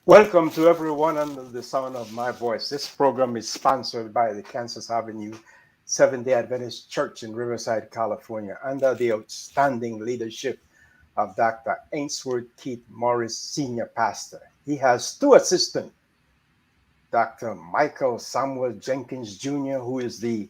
Welcome to everyone under the sound of my voice. This program is sponsored by the Kansas Avenue Seventh-day Adventist Church in Riverside, California, under the outstanding leadership of Dr. Ainsworth Keith Morris, Senior Pastor. He has two assistants, Dr. Michael Samuel Jenkins Jr., who is the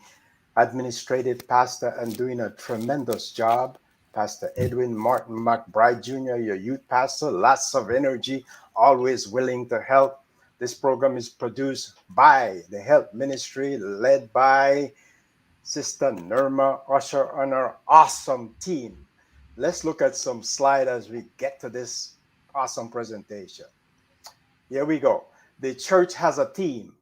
administrative pastor and doing a tremendous job. Pastor Edwin Martin McBride Jr., your youth pastor, lots of energy, always willing to help. This program is produced by the Health Ministry, led by Sister Nirma Usher and our awesome team. Let's look at some slides as we get to this awesome presentation. Here we go. The church has a theme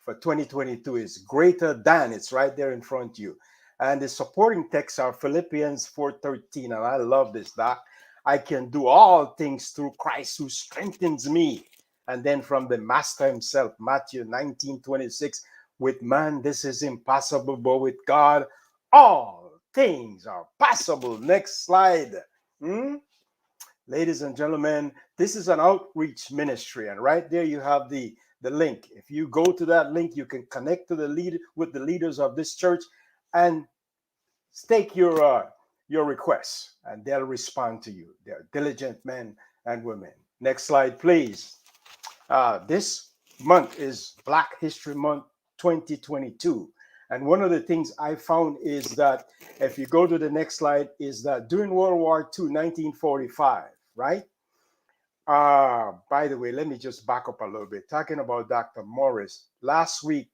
for 2022 is greater than. It's right there in front of you. And the supporting texts are Philippians 4:13. And I love this, Doc. I can do all things through Christ who strengthens me. And then from the Master himself, Matthew 19:26. With man, this is impossible, but with God, all things are possible. Next slide. Ladies and gentlemen, this is an outreach ministry. And right there you have the link. If you go to that link, you can connect to the leader with the leaders of this church and stake your requests, and they'll respond to you. They're diligent men and women. Next slide, please. This month is Black History Month 2022. And one of the things I found is that if you go to the next slide, is that during World War II, 1945, right? By the way, let me just back up a little bit. Talking about Dr. Morris, last week,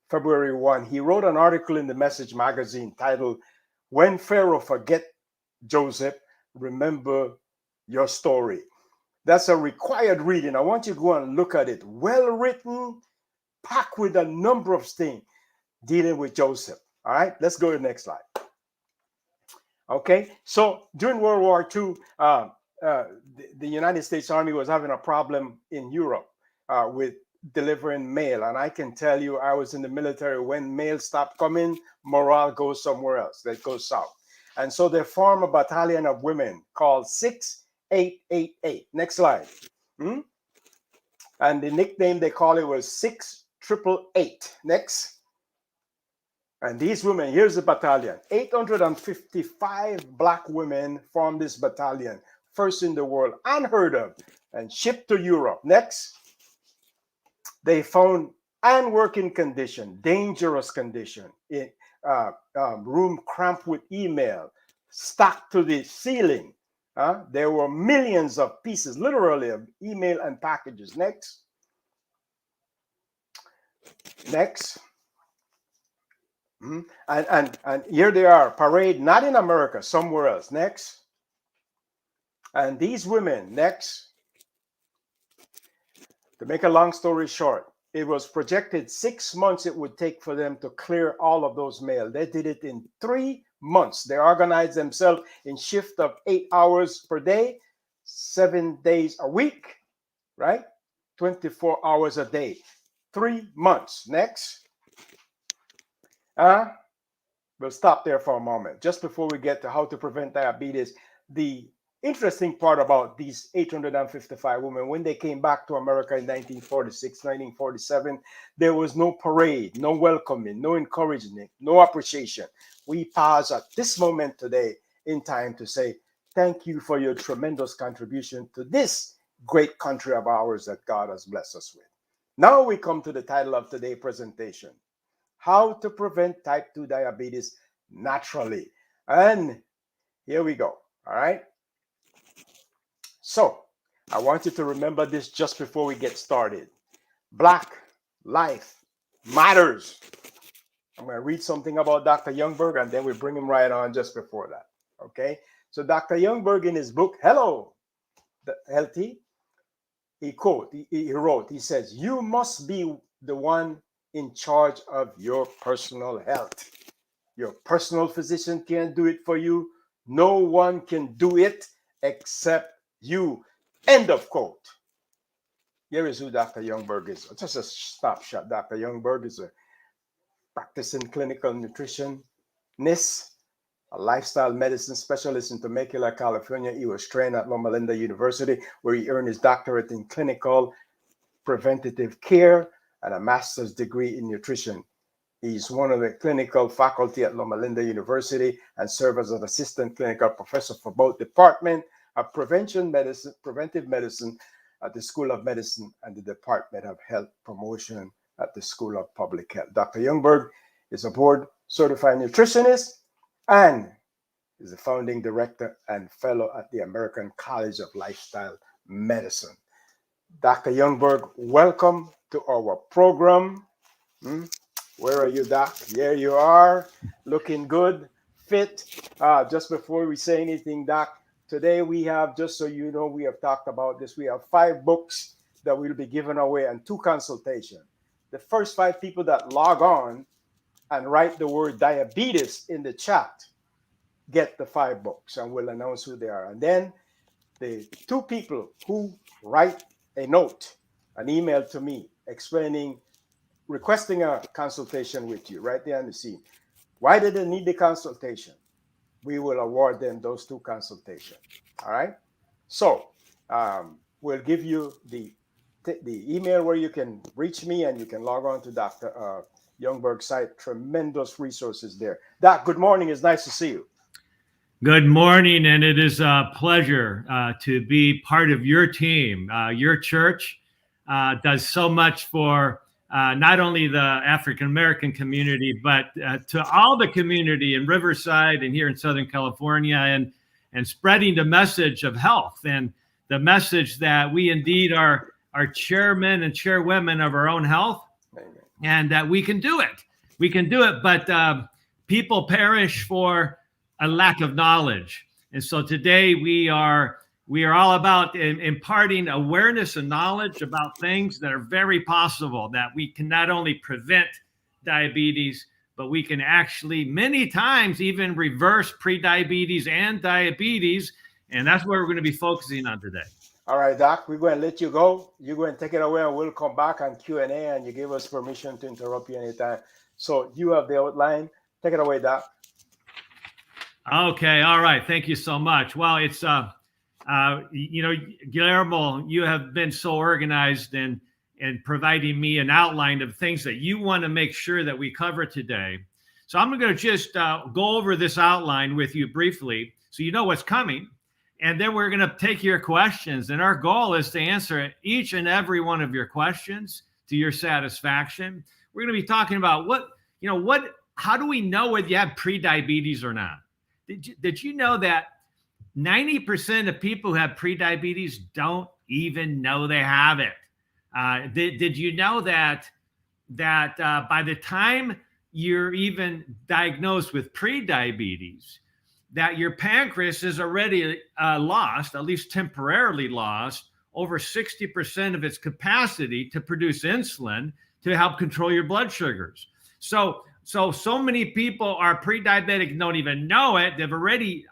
February 1, he wrote an article in the Message magazine titled, When Pharaoh Forget Joseph, Remember Your Story. That's a required reading. I want you to go and look at it. Well written, packed with a number of things dealing with Joseph. All right, let's go to the next slide. Okay, so during World War II, the United States Army was having a problem in Europe with delivering mail. And I can tell you, I was in the military. When mail stopped coming, morale goes somewhere else. That goes south. And so they formed a battalion of women called 6888. Next slide. And the nickname they call it was 6888. Next. And these women, here's the battalion. 855 Black women formed this battalion, first in the world, unheard of, and shipped to Europe. Next. They found unworking condition, dangerous condition, room cramped with email, stuck to the ceiling. There were millions of pieces, literally, of email and packages. Next. Next. And here they are, parade, not in America, somewhere else. Next. And these women, next. To make a long story short, it was projected 6 months it would take for them to clear all of those mail. They did it in 3 months. They organized themselves in shift of 8 hours per day, 7 days a week, right? 24 hours a day. 3 months. Next. We'll stop there for a moment. Just before we get to how to prevent diabetes, the interesting part about these 855 women, when they came back to America in 1946, 1947, there was no parade, no welcoming, no encouragement, no appreciation. We pause at this moment today in time to say, thank you for your tremendous contribution to this great country of ours that God has blessed us with. Now we come to the title of today's presentation, How to Prevent Type 2 Diabetes Naturally. And here we go, all right? So, I want you to remember this just before we get started. Black life matters. I'm going to read something about Dr. Youngberg, and then we bring him right on just before that. Okay? So, Dr. Youngberg, in his book, Hello, Healthy, he wrote, he says, you must be the one in charge of your personal health. Your personal physician can't do it for you. No one can do it except you. End of quote. Here is who Dr. Youngberg is. Just a stop shot. Dr. Youngberg is a practicing clinical nutritionist, a lifestyle medicine specialist in Temecula, California. He was trained at Loma Linda University, where he earned his doctorate in clinical preventative care and a master's degree in nutrition. He's one of the clinical faculty at Loma Linda University and serves as an assistant clinical professor for both Department of Preventive Medicine at the School of Medicine and the Department of Health Promotion at the School of Public Health. Dr. Youngberg is a board certified nutritionist and is the founding director and fellow at the American College of Lifestyle Medicine. Dr. Youngberg, welcome to our program. Where are you, Doc? Here you are, looking good, fit. Just before we say anything, Doc, today we have, just so you know, we have talked about this, we have 5 books that we'll be giving away and 2 consultations. The first 5 people that log on and write the word diabetes in the chat get the 5 books, and we'll announce who they are. And then the 2 people who write a note, an email to me requesting a consultation with you right there on the scene. Why did they need the consultation? We will award them those 2 consultations. All right. So we'll give you the email where you can reach me, and you can log on to Dr. Youngberg's site. Tremendous resources there. Doc, good morning. It's nice to see you. Good morning, and it is a pleasure to be part of your team. Your church does so much for not only the African-American community, but to all the community in Riverside and here in Southern California, and spreading the message of health and the message that we indeed are chairmen and chairwomen of our own health. Amen. And that we can do it. We can do it, but people perish for a lack of knowledge. And so today we are all about imparting awareness and knowledge about things that are very possible, that we can not only prevent diabetes, but we can actually many times even reverse prediabetes and diabetes. And that's what we're going to be focusing on today. All right, Doc, we're going to let you go. You're going to take it away, and we'll come back on Q&A, and you give us permission to interrupt you anytime. So you have the outline. Take it away, Doc. Okay. All right. Thank you so much. Well, it's, Guillermo, you have been so organized in providing me an outline of things that you want to make sure that we cover today. So I'm going to just go over this outline with you briefly so you know what's coming. And then we're going to take your questions. And our goal is to answer each and every one of your questions to your satisfaction. We're going to be talking about how do we know whether you have prediabetes or not? Did you know that 90% of people who have prediabetes don't even know they have it? Did you know that by the time you're even diagnosed with prediabetes, that your pancreas is already lost, at least temporarily lost, over 60% of its capacity to produce insulin to help control your blood sugars? So many people are pre-diabetic, don't even know it. They've already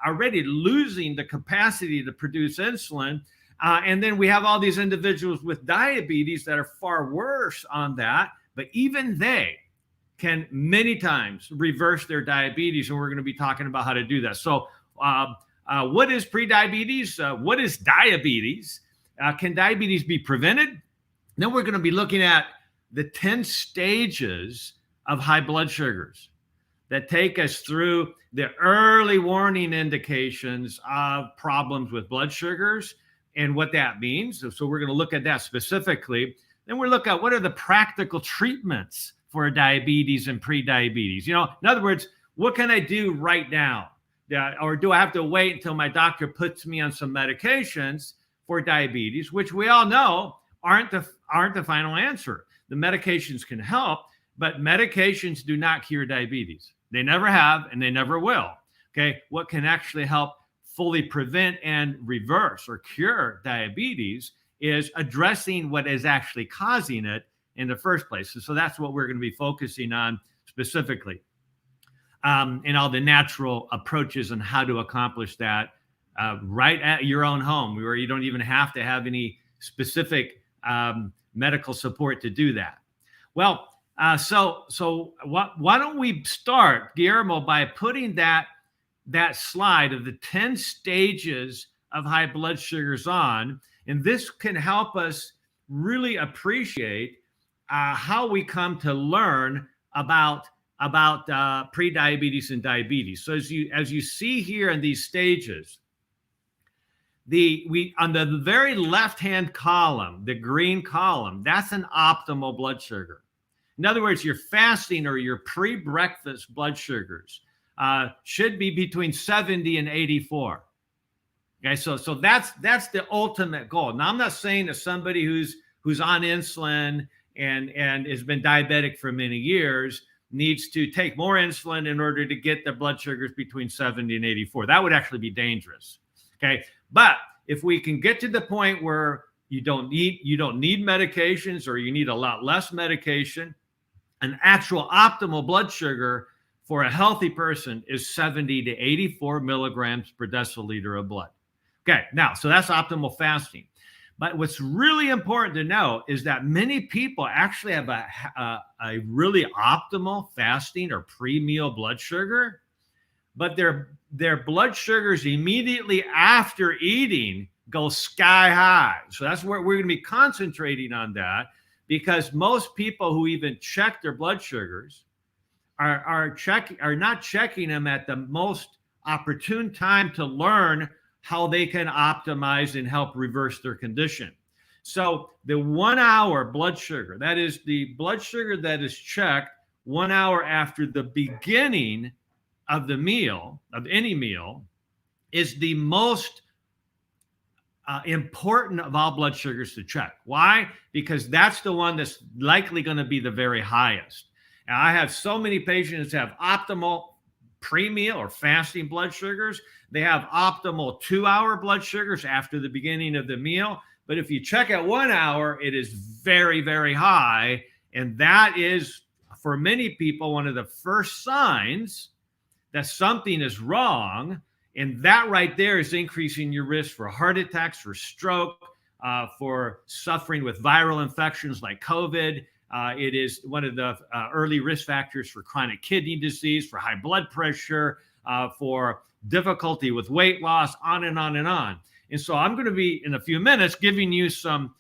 losing the capacity to produce insulin. And then we have all these individuals with diabetes that are far worse on that, but even they can many times reverse their diabetes. And we're going to be talking about how to do that. So what is pre-diabetes? What is diabetes? Can diabetes be prevented? Then we're going to be looking at the 10 stages of high blood sugars that take us through the early warning indications of problems with blood sugars and what that means. So we're going to look at that specifically. Then we'll look at what are the practical treatments for diabetes and prediabetes. In other words, what can I do right now? Or do I have to wait until my doctor puts me on some medications for diabetes, which we all know aren't the final answer. The medications can help, but medications do not cure diabetes. They never have, and they never will. Okay, what can actually help fully prevent and reverse or cure diabetes is addressing what is actually causing it in the first place. So that's what we're going to be focusing on specifically, and all the natural approaches on how to accomplish that right at your own home, where you don't even have to have any specific medical support to do that. Well, why don't we start, Guillermo, by putting that that slide of the 10 stages of high blood sugars on. And this can help us really appreciate how we come to learn about pre-diabetes and diabetes. So as you see here in these stages, on the very left-hand column, the green column, that's an optimal blood sugar. In other words, your fasting or your pre-breakfast blood sugars should be between 70 and 84. Okay, so that's the ultimate goal. Now, I'm not saying that somebody who's on insulin and has been diabetic for many years needs to take more insulin in order to get their blood sugars between 70 and 84. That would actually be dangerous. Okay, but if we can get to the point where you don't need medications, or you need a lot less medication, an actual optimal blood sugar for a healthy person is 70 to 84 milligrams per deciliter of blood. Okay, now, so that's optimal fasting. But what's really important to know is that many people actually have a really optimal fasting or pre-meal blood sugar, but their blood sugars immediately after eating go sky high. So that's where we're going to be concentrating on that, because most people who even check their blood sugars are not checking them at the most opportune time to learn how they can optimize and help reverse their condition. So the 1 hour blood sugar, that is the blood sugar that is checked 1 hour after the beginning of the meal, of any meal, is the most important of all blood sugars to check. Why? Because that's the one that's likely going to be the very highest. And I have so many patients that have optimal pre-meal or fasting blood sugars. They have optimal 2 hour blood sugars after the beginning of the meal. But if you check at 1 hour, it is very, very high. And that is, for many people, one of the first signs that something is wrong. And that right there is increasing your risk for heart attacks, for stroke, for suffering with viral infections like COVID. It is one of the early risk factors for chronic kidney disease, for high blood pressure, for difficulty with weight loss, on and on and on. And so I'm going to be, in a few minutes, giving you some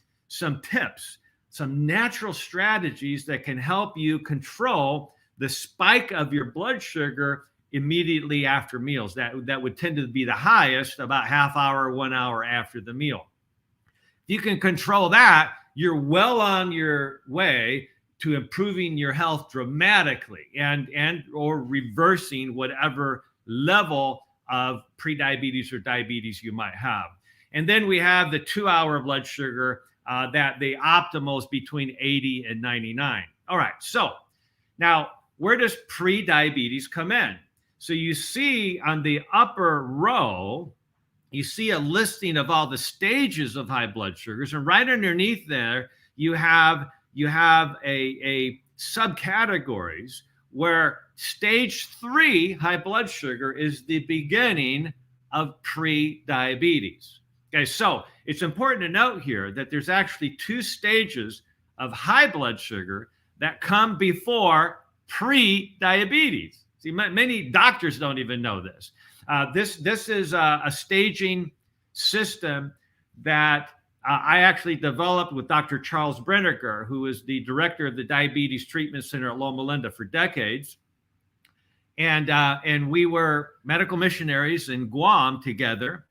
tips, some natural strategies that can help you control the spike of your blood sugar immediately after meals. That would tend to be the highest about half hour, 1 hour after the meal. If you can control that, you're well on your way to improving your health dramatically and or reversing whatever level of prediabetes or diabetes you might have. And then we have the 2 hour blood sugar that the optimal is between 80 and 99. All right, so now where does prediabetes come in? So you see on the upper row, you see a listing of all the stages of high blood sugars, and right underneath there, you have a subcategories where stage 3 high blood sugar is the beginning of pre-diabetes. Okay, so it's important to note here that there's actually 2 stages of high blood sugar that come before pre-diabetes. See, many doctors don't even know this. This is a staging system that I actually developed with Dr. Charles Brenneker, who is the director of the Diabetes Treatment Center at Loma Linda for decades. And we were medical missionaries in Guam together.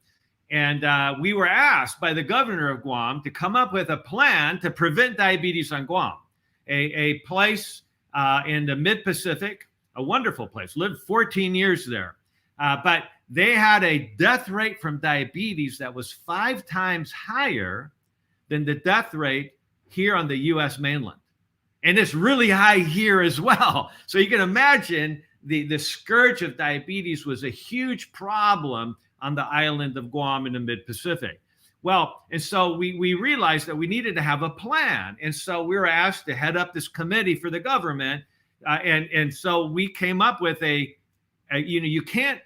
And we were asked by the governor of Guam to come up with a plan to prevent diabetes on Guam, a place in the mid-Pacific, a wonderful place, lived 14 years there. But they had a death rate from diabetes that was 5 times higher than the death rate here on the US mainland. And it's really high here as well. So you can imagine the scourge of diabetes was a huge problem on the island of Guam in the mid-Pacific. Well, and so we realized that we needed to have a plan. And so we were asked to head up this committee for the government. And so we came up with you can't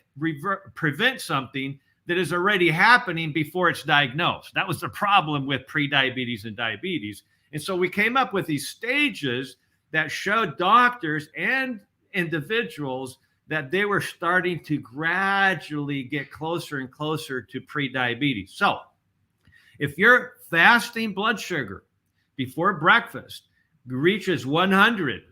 prevent something that is already happening before it's diagnosed. That was the problem with prediabetes and diabetes. And so we came up with these stages that showed doctors and individuals that they were starting to gradually get closer and closer to prediabetes. So if your fasting blood sugar before breakfast reaches 100,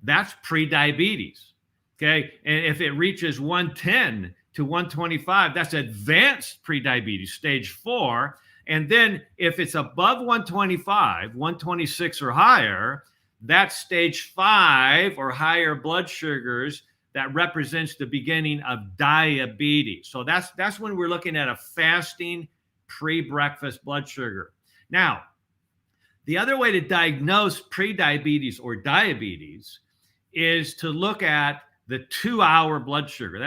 that's prediabetes. Okay. And if it reaches 110 to 125, that's advanced prediabetes, stage 4. And then if it's above 125, 126 or higher, that's stage 5 or higher blood sugars. That represents the beginning of diabetes. So that's when we're looking at a fasting pre-breakfast blood sugar. Now, the other way to diagnose prediabetes or diabetes is to look at the 2-hour blood sugar.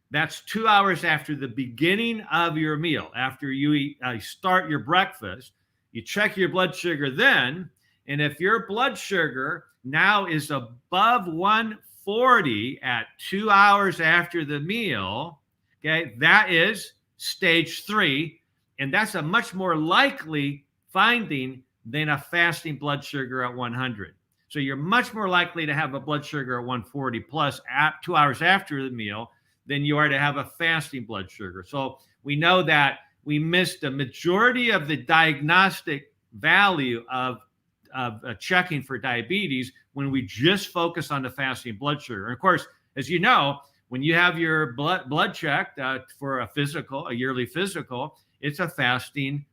That's 2 hours after the beginning of your meal. After you start your breakfast, you check your blood sugar then, and if your blood sugar now is above 140 at 2 hours after the meal, okay, that is stage 3, and that's a much more likely finding than a fasting blood sugar at 100. So you're much more likely to have a blood sugar at 140 plus at 2 hours after the meal than you are to have a fasting blood sugar. So we know that we missed the majority of the diagnostic value of checking for diabetes when we just focus on the fasting blood sugar. And of course, as you know, when you have your blood checked for a yearly physical, it's a fasting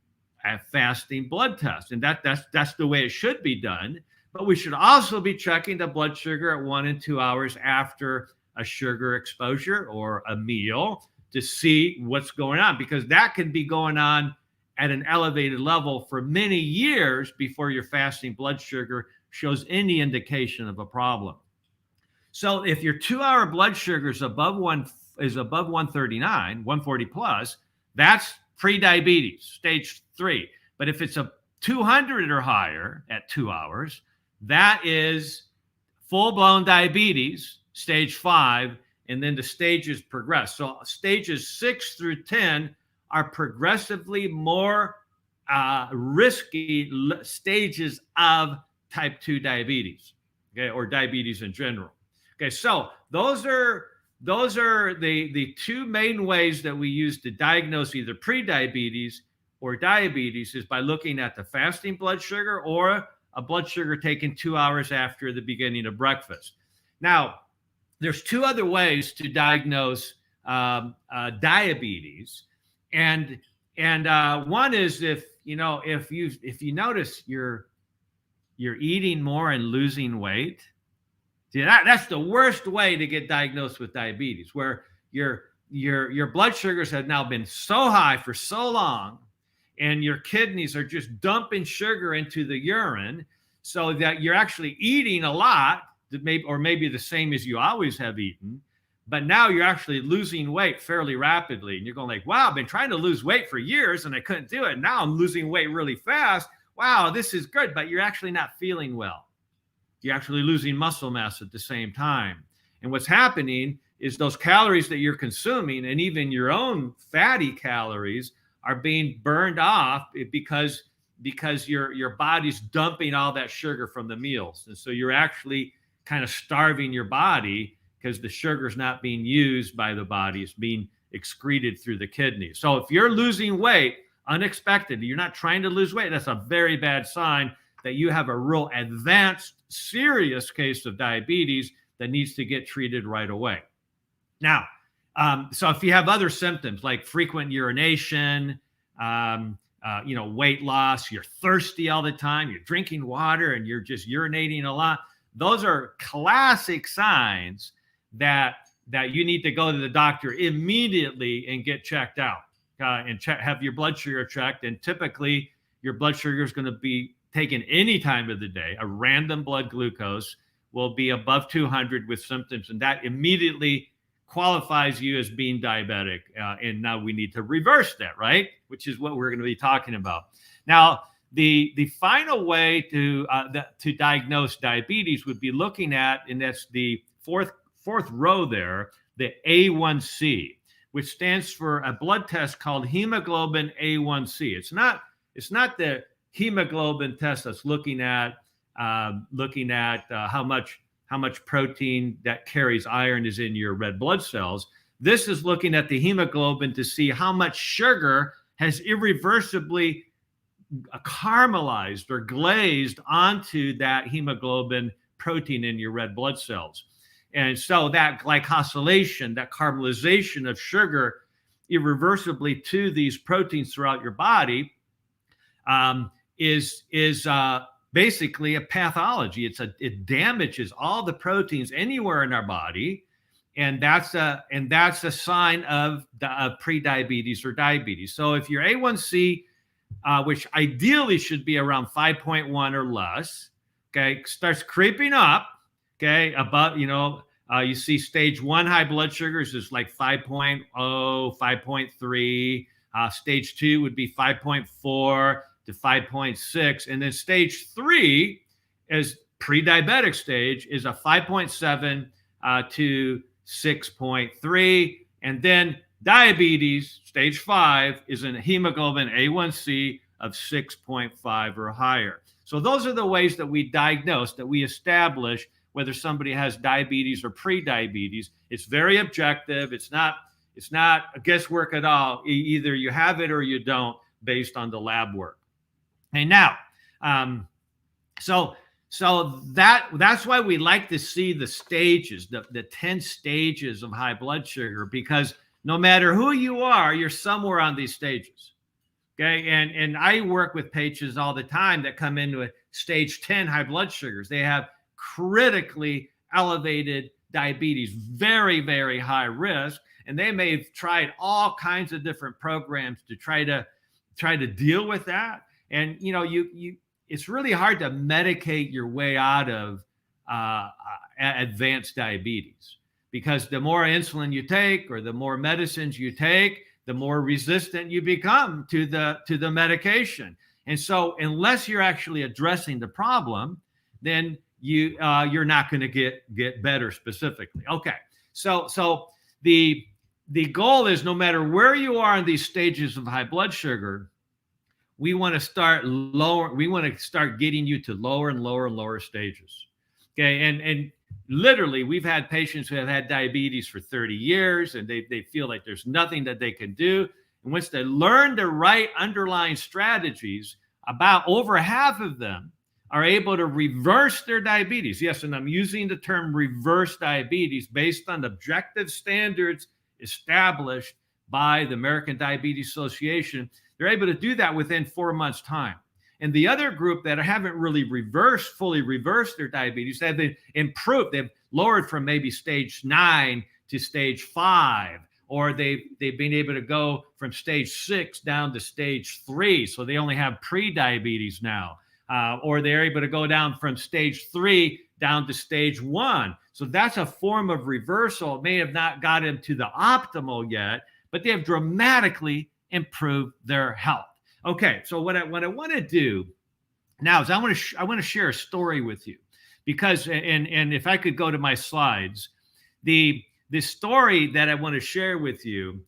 blood test, and that's the way it should be done. But we should also be checking the blood sugar at 1 and 2 hours after a sugar exposure or a meal to see what's going on, because that can be going on at an elevated level for many years before your fasting blood sugar shows any indication of a problem. So if your 2-hour blood sugar is above 139, 140 plus, that's prediabetes, stage 3. But if it's a 200 or higher at 2 hours, that is full-blown diabetes, stage 5, and then the stages progress. So stages 6 through 10 are progressively more risky stages of type 2 diabetes, okay, or diabetes in general. Okay, so those are the two main ways that we use to diagnose either prediabetes or diabetes, is by looking at the fasting blood sugar or a blood sugar taken 2 hours after the beginning of breakfast. Now, there's two other ways to diagnose diabetes, and one is if you notice you're eating more and losing weight. See, that's the worst way to get diagnosed with diabetes, where your blood sugars have now been so high for so long, and your kidneys are just dumping sugar into the urine, so that you're actually eating a lot, maybe the same as you always have eaten, but now you're actually losing weight fairly rapidly, and you're going like, wow, I've been trying to lose weight for years and I couldn't do it. Now I'm losing weight really fast. Wow, this is good, but you're actually not feeling well. You're actually losing muscle mass at the same time. And what's happening is those calories that you're consuming, and even your own fatty calories, are being burned off because your body's dumping all that sugar from the meals. And so you're actually kind of starving your body because the sugar's not being used by the body. It's being excreted through the kidneys. So if you're losing weight unexpected, you're not trying to lose weight, that's a very bad sign that you have a real advanced, serious case of diabetes that needs to get treated right away. Now, so if you have other symptoms like frequent urination, weight loss, you're thirsty all the time, you're drinking water and you're just urinating a lot, those are classic signs that you need to go to the doctor immediately and get checked out and have your blood sugar checked. And typically your blood sugar is going to be taken any time of the day. A random blood glucose will be above 200 with symptoms, and that immediately qualifies you as being diabetic. And now we need to reverse that, right? Which is what we're going to be talking about. Now, the final way to diagnose diabetes would be looking at, and that's the fourth row there, the A1C, which stands for a blood test called hemoglobin A1C. It's not the hemoglobin test that's looking at how much how much protein that carries iron is in your red blood cells. This is looking at the hemoglobin to see how much sugar has irreversibly caramelized or glazed onto that hemoglobin protein in your red blood cells. And so that glycosylation, that caramelization of sugar irreversibly to these proteins throughout your body is basically a pathology. It damages all the proteins anywhere in our body, and that's a sign of prediabetes or diabetes. So if your A1C, which ideally should be around 5.1 or less, okay, starts creeping up, okay, about, you see stage 1 high blood sugars is like 5.0, 5.3. Stage 2 would be 5.4 to 5.6. And then stage 3 is pre-diabetic stage, is a 5.7 to 6.3. And then diabetes, stage 5, is a hemoglobin A1C of 6.5 or higher. So those are the ways that we diagnose, that we establish whether somebody has diabetes or pre-diabetes. It's very objective. It's not a guesswork at all. Either you have it or you don't, based on the lab work. And now, so that's why we like to see the stages, the 10 stages of high blood sugar, because no matter who you are, you're somewhere on these stages. Okay. And I work with patients all the time that come into a stage 10 high blood sugars. They have critically elevated diabetes, very, very high risk. And they may have tried all kinds of different programs to try to deal with that. And, it's really hard to medicate your way out of advanced diabetes, because the more insulin you take or the more medicines you take, the more resistant you become to the medication. And so unless you're actually addressing the problem, then you're not going to get better specifically. Okay. So the goal is, no matter where you are in these stages of high blood sugar, we want to start lower. We want to start getting you to lower and lower and lower stages. Okay. And literally, we've had patients who have had diabetes for 30 years and they feel like there's nothing that they can do. And once they learn the right underlying strategies, about over half of them are able to reverse their diabetes. Yes, and I'm using the term reverse diabetes based on objective standards established by the American Diabetes Association. They're able to do that within 4 months' time. And the other group that haven't really fully reversed their diabetes, have been improved. They've lowered from maybe stage 9 to stage 5, or they've been able to go from stage 6 down to stage 3. So they only have pre-diabetes now. Or they're able to go down from stage 3 down to stage 1. So that's a form of reversal. It may have not gotten to the optimal yet, but they have dramatically improved their health. Okay, so what I want to do now is I want to share a story with you, because and if I could go to my slides, the story that I want to share with you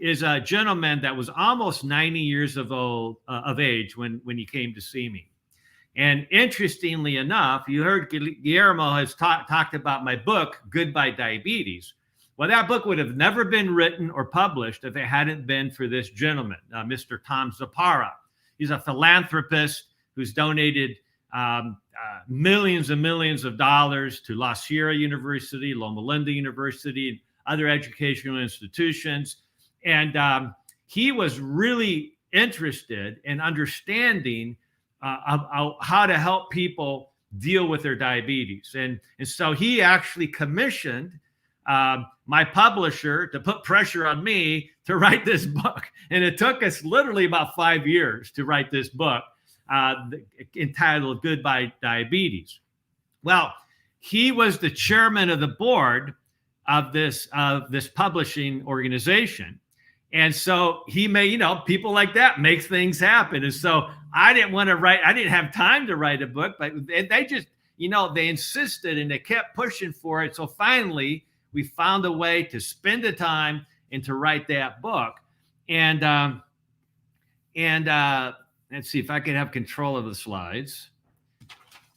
is a gentleman that was almost 90 years of age when he came to see me. And interestingly enough, you heard Guillermo has talked about my book, Goodbye Diabetes. Well, that book would have never been written or published if it hadn't been for this gentleman, Mr. Tom Zapara. He's a philanthropist who's donated millions and millions of dollars to La Sierra University, Loma Linda University, and other educational institutions. And he was really interested in understanding how to help people deal with their diabetes. And so he actually commissioned my publisher to put pressure on me to write this book. And it took us literally about 5 years to write this book entitled Goodbye Diabetes. Well, he was the chairman of the board of this publishing organization. And so he made, people like that make things happen. And so I didn't have time to write a book, but they just, they insisted and they kept pushing for it. So finally, we found a way to spend the time and to write that book. And let's see if I can have control of the slides.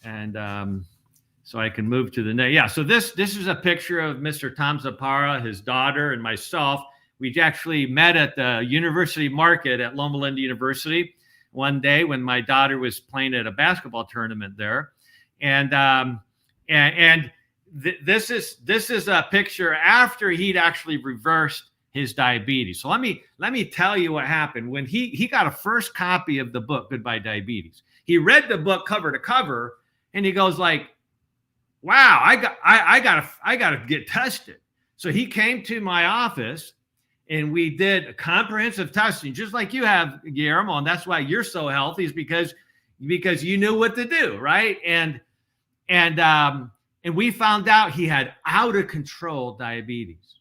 And So I can move to the next. Yeah. So this is a picture of Mr. Tom Zapara, his daughter, and myself. We actually met at the university market at Loma Linda University one day when my daughter was playing at a basketball tournament there, this is a picture after he'd actually reversed his diabetes. So let me tell you what happened when he got a first copy of the book Goodbye Diabetes. He read the book cover to cover, and he goes like, "Wow, I gotta get tested." So he came to my office, and we did a comprehensive testing, just like you have, Guillermo, and that's why you're so healthy, is because you knew what to do, right? And we found out he had out of control diabetes.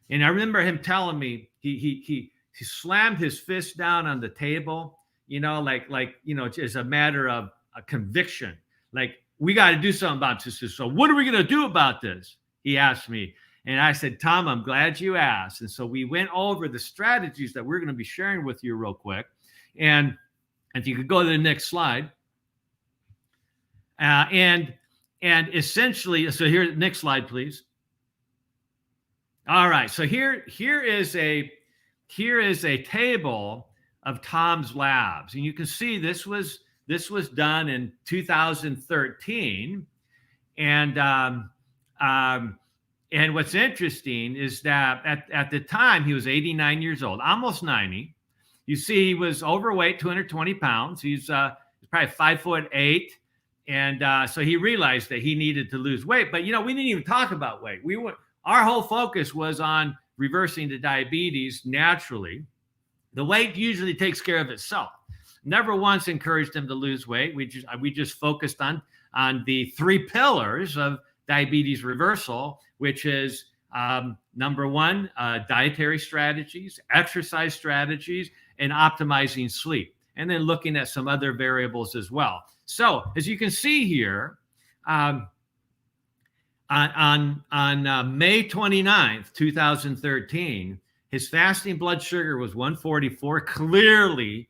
And I remember him telling me he slammed his fist down on the table, like it's a matter of a conviction. Like, we got to do something about this. So what are we going to do about this? He asked me. And I said, Tom, I'm glad you asked. And so we went over the strategies that we're going to be sharing with you real quick. And if you could go to the next slide. And essentially, so here, next slide, please. All right. So here is a table of Tom's labs. And you can see this was done in 2013. And what's interesting is that at the time, he was 89 years old, almost 90. You see, he was overweight, 220 pounds. He's probably 5'8". And so he realized that he needed to lose weight. But, we didn't even talk about weight. Our whole focus was on reversing the diabetes naturally. The weight usually takes care of itself. Never once encouraged him to lose weight. We just focused on the 3 pillars of diabetes reversal, which is number one, dietary strategies, exercise strategies, and optimizing sleep, and then looking at some other variables as well. So as you can see here, on May 29th, 2013, his fasting blood sugar was 144, clearly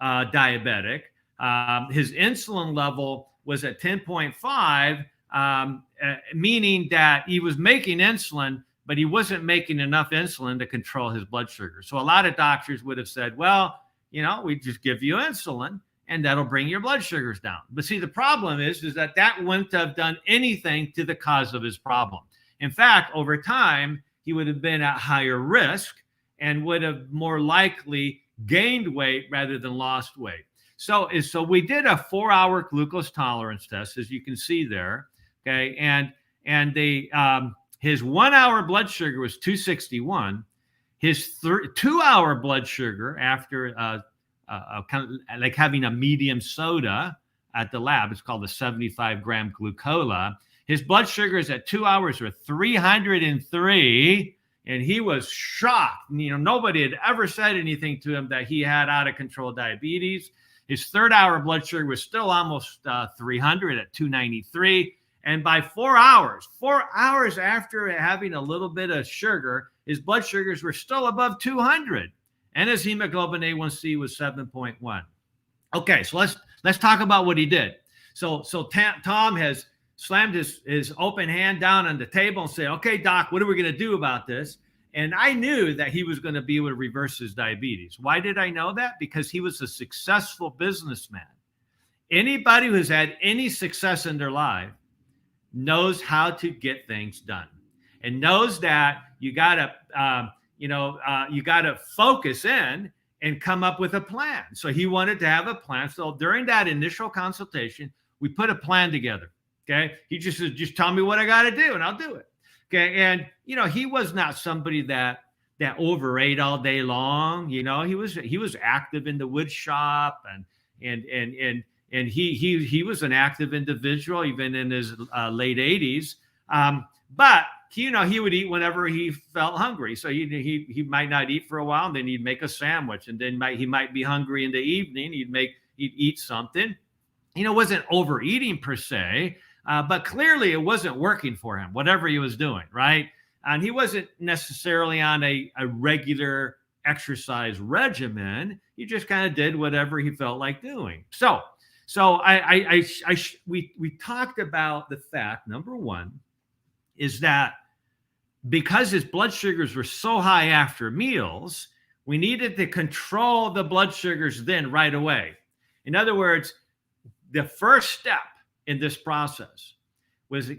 diabetic. His insulin level was at 10.5, meaning that he was making insulin, but he wasn't making enough insulin to control his blood sugar. So a lot of doctors would have said, well, we just give you insulin and that'll bring your blood sugars down. But see, the problem is that wouldn't have done anything to the cause of his problem. In fact, over time, he would have been at higher risk and would have more likely gained weight rather than lost weight. So we did a 4-hour glucose tolerance test, as you can see there. Okay. And his 1-hour blood sugar was 261. His 2-hour blood sugar, after kind of like having a medium soda at the lab, it's called the 75-gram glucola. His blood sugars at 2 hours were 303. And he was shocked. Nobody had ever said anything to him that he had out of control diabetes. His 3rd-hour blood sugar was still almost 300 at 293. And by 4 hours after having a little bit of sugar, his blood sugars were still above 200. And his hemoglobin A1C was 7.1. Okay, so let's talk about what he did. So Tom has slammed his open hand down on the table and said, okay, doc, what are we going to do about this? And I knew that he was going to be able to reverse his diabetes. Why did I know that? Because he was a successful businessman. Anybody who has had any success in their life knows how to get things done and knows that you got to focus in and come up with a plan. So he wanted to have a plan. So during that initial consultation, we put a plan together. Okay. He just said, just tell me what I got to do and I'll do it. Okay. And, he was not somebody that overate all day long. He was active in the wood shop and he was an active individual, even in his late 80s. But he would eat whenever he felt hungry. So he might not eat for a while, and then he'd make a sandwich, and then he might be hungry in the evening. He'd eat something. Wasn't overeating per se, but clearly it wasn't working for him, whatever he was doing, right? And he wasn't necessarily on a regular exercise regimen. He just kind of did whatever he felt like doing. So So we talked about the fact, number one, is that because his blood sugars were so high after meals, we needed to control the blood sugars then right away. In other words, the first step in this process was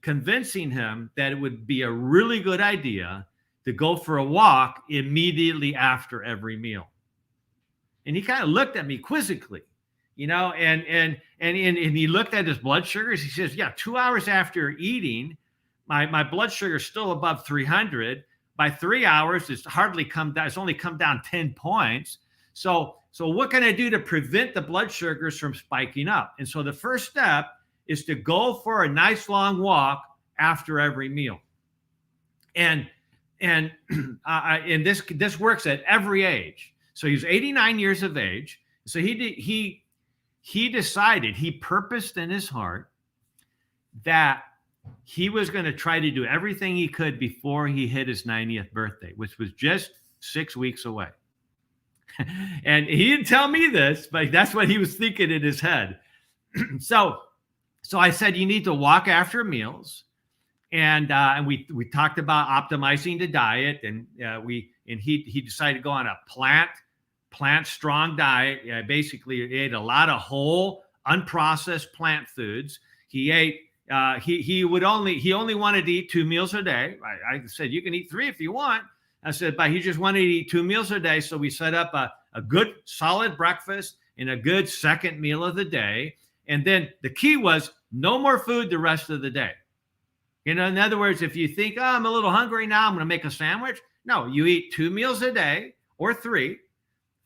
convincing him that it would be a really good idea to go for a walk immediately after every meal. And he kind of looked at me quizzically, and he looked at his blood sugars. He says, yeah, 2 hours after eating, my blood sugar is still above 300. By 3 hours, it's hardly come down. It's only come down 10 points. So what can I do to prevent the blood sugars from spiking up? And so the first step is to go for a nice long walk after every meal. And this works at every age. So he's 89 years of age. So he decided, he purposed in his heart that he was going to try to do everything he could before he hit his 90th birthday, which was just 6 weeks away. And he didn't tell me this, but that's what he was thinking in his head. So I said, you need to walk after meals. And we talked about optimizing the diet, and he decided to go on a plant strong diet. Basically, he ate a lot of whole, unprocessed plant foods. He ate. He only wanted to eat 2 meals a day. I said, you can eat 3 if you want. I said, but he just wanted to eat 2 meals a day. So we set up a good solid breakfast and a good second meal of the day. And then the key was no more food the rest of the day. In other words, if you think, oh, I'm a little hungry now, I'm going to make a sandwich. No, you eat 2 meals a day or 3,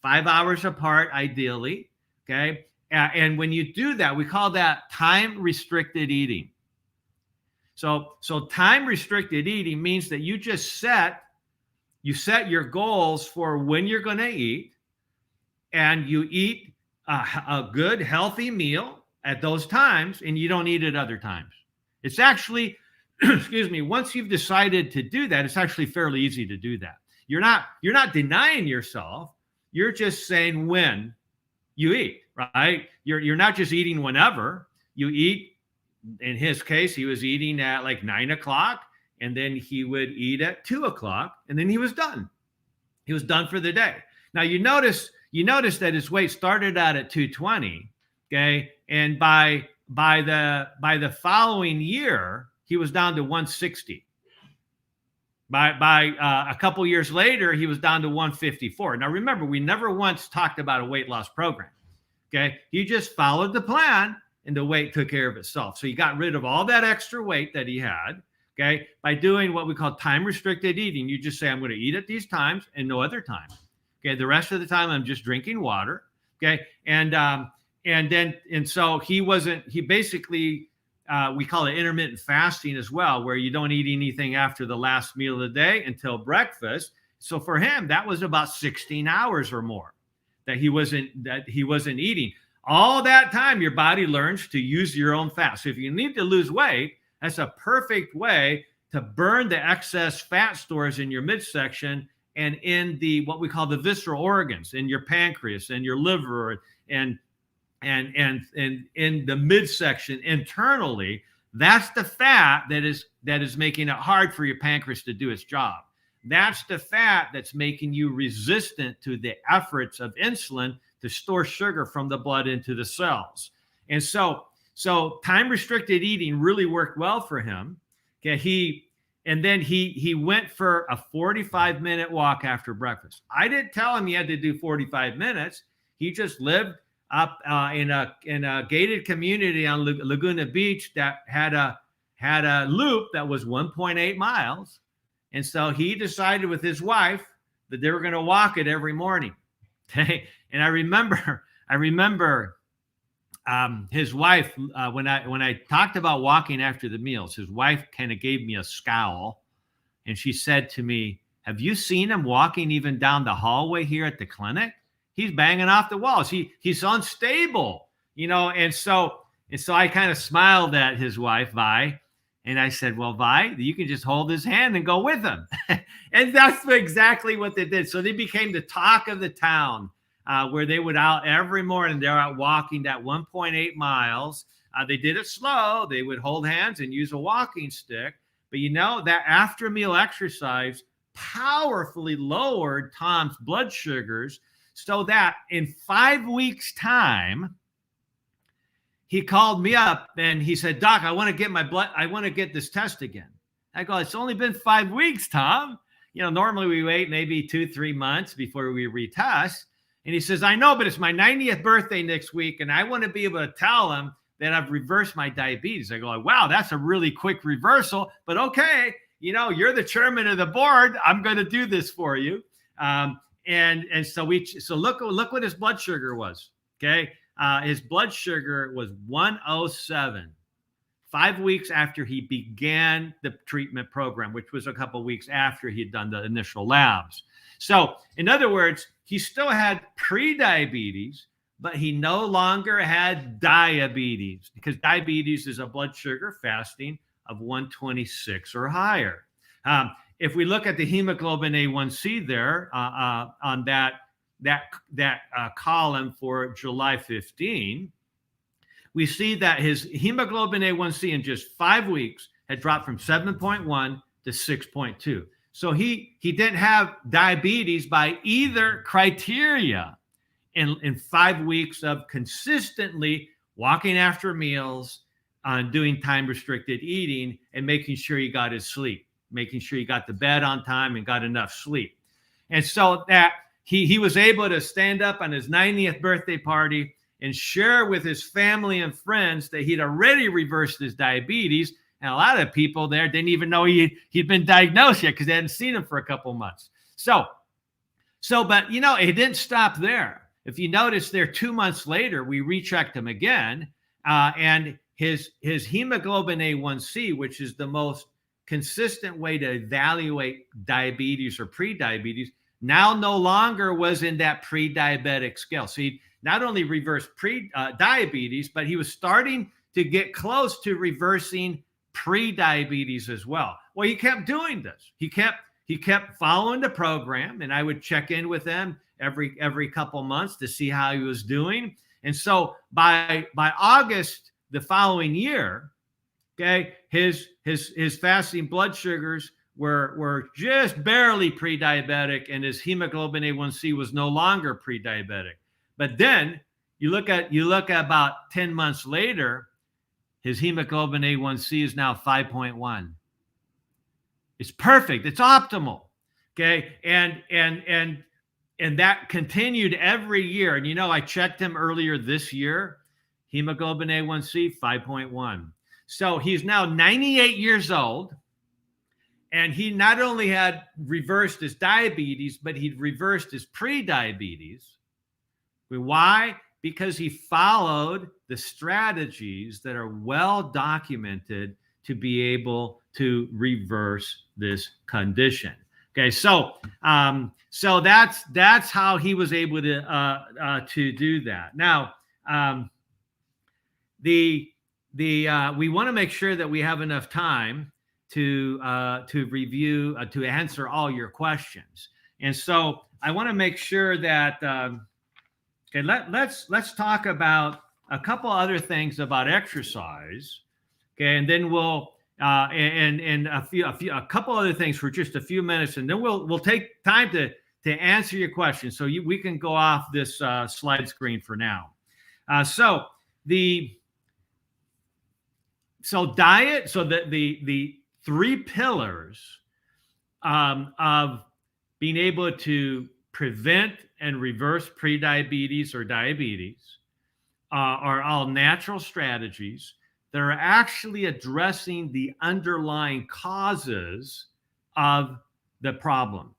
5 hours apart, ideally. Okay. And when you do that, we call that time restricted eating. So time restricted eating means that you just set your goals for when you're going to eat, and you eat a good, healthy meal at those times, and you don't eat at other times. It's actually, excuse me, once you've decided to do that, it's actually fairly easy to do that. You're not denying yourself. You're just saying when you eat, right? You're not just eating whenever. You eat. In his case, he was eating at like 9 o'clock, and then he would eat at 2 o'clock, and then he was done. He was done for the day. Now you notice that his weight started out at 220, okay, and by the following year he was down to 160. By a couple years later, he was down to 154. Now remember, we never once talked about a weight loss program. Okay, he just followed the plan, and the weight took care of itself. So he got rid of all that extra weight that he had, okay, by doing what we call time-restricted eating. You just say, I'm going to eat at these times and no other time. Okay, the rest of the time, I'm just drinking water, okay? And so he basically, we call it intermittent fasting as well, where you don't eat anything after the last meal of the day until breakfast. So for him, that was about 16 hours or more that he wasn't eating. All that time, your body learns to use your own fat. So if you need to lose weight, that's a perfect way to burn the excess fat stores in your midsection and in what we call the visceral organs, in your pancreas and your liver and in the midsection internally. That's the fat that is making it hard for your pancreas to do its job. That's the fat that's making you resistant to the efforts of insulin to store sugar from the blood into the cells. And so time-restricted eating really worked well for him. Okay, he went for a 45-minute walk after breakfast. I didn't tell him he had to do 45 minutes. He just lived up in a gated community on Laguna Beach that had a loop that was 1.8 miles. And so he decided with his wife that they were going to walk it every morning. Okay. And I remember his wife, when I talked about walking after the meals, his wife kind of gave me a scowl, and she said to me, have you seen him walking even down the hallway here at the clinic? He's banging off the walls. He's unstable, and so I kind of smiled at his wife, Vi, and I said, well, Vi, you can just hold his hand and go with him. And that's exactly what they did. So they became the talk of the town where they would out every morning. They're out walking that 1.8 miles. They did it slow. They would hold hands and use a walking stick. But you know, that after meal exercise powerfully lowered Tom's blood sugars, so that in 5 weeks' time, he called me up and he said, Doc, I want to get this test again. I go, it's only been 5 weeks, Tom. Normally we wait maybe 2-3 months before we retest. And he says, I know, but it's my 90th birthday next week, and I want to be able to tell him that I've reversed my diabetes. I go, wow, that's a really quick reversal, but okay, you're the chairman of the board. I'm going to do this for you. So look what his blood sugar was. Okay. His blood sugar was 107, 5 weeks after he began the treatment program, which was a couple of weeks after he had done the initial labs. So in other words, he still had pre-diabetes, but he no longer had diabetes, because diabetes is a blood sugar fasting of 126 or higher. If we look at the hemoglobin A1C there on that column for July 15, we see that his hemoglobin A1C in just 5 weeks had dropped from 7.1 to 6.2. So he didn't have diabetes by either criteria in 5 weeks of consistently walking after meals, doing time-restricted eating, and making sure he got his sleep, making sure he got to bed on time and got enough sleep. And so that he was able to stand up on his 90th birthday party and share with his family and friends that he'd already reversed his diabetes. And a lot of people there didn't even know he'd been diagnosed yet, because they hadn't seen him for a couple months. But it didn't stop there. If you notice there, 2 months later, we rechecked him again, and his hemoglobin A1C, which is the most consistent way to evaluate diabetes or pre-diabetes, now no longer was in that pre-diabetic scale. So he not only reversed diabetes, but he was starting to get close to reversing pre-diabetes as well. Well, he kept doing this. He kept following the program, and I would check in with him every couple months to see how he was doing. And so by August the following year, okay, his fasting blood sugars were just barely pre-diabetic, and his hemoglobin A1C was no longer pre-diabetic. But then you look at about 10 months later, his hemoglobin A1C is now 5.1. It's perfect. It's optimal. Okay. And that continued every year. And I checked him earlier this year, hemoglobin A1C 5.1. So he's now 98 years old, and he not only had reversed his diabetes, but he'd reversed his pre-diabetes. Why? Because he followed the strategies that are well documented to be able to reverse this condition. Okay, so that's how he was able to do that. Now, we want to make sure that we have enough time to review, to answer all your questions, and so I want to make sure that let's talk about a couple other things about exercise, okay, and then we'll and a couple other things for just a few minutes, and then we'll take time to answer your questions. So we can go off this slide screen for now. So diet. So the three pillars of being able to prevent and reverse prediabetes or diabetes are all natural strategies that are actually addressing the underlying causes of the problem.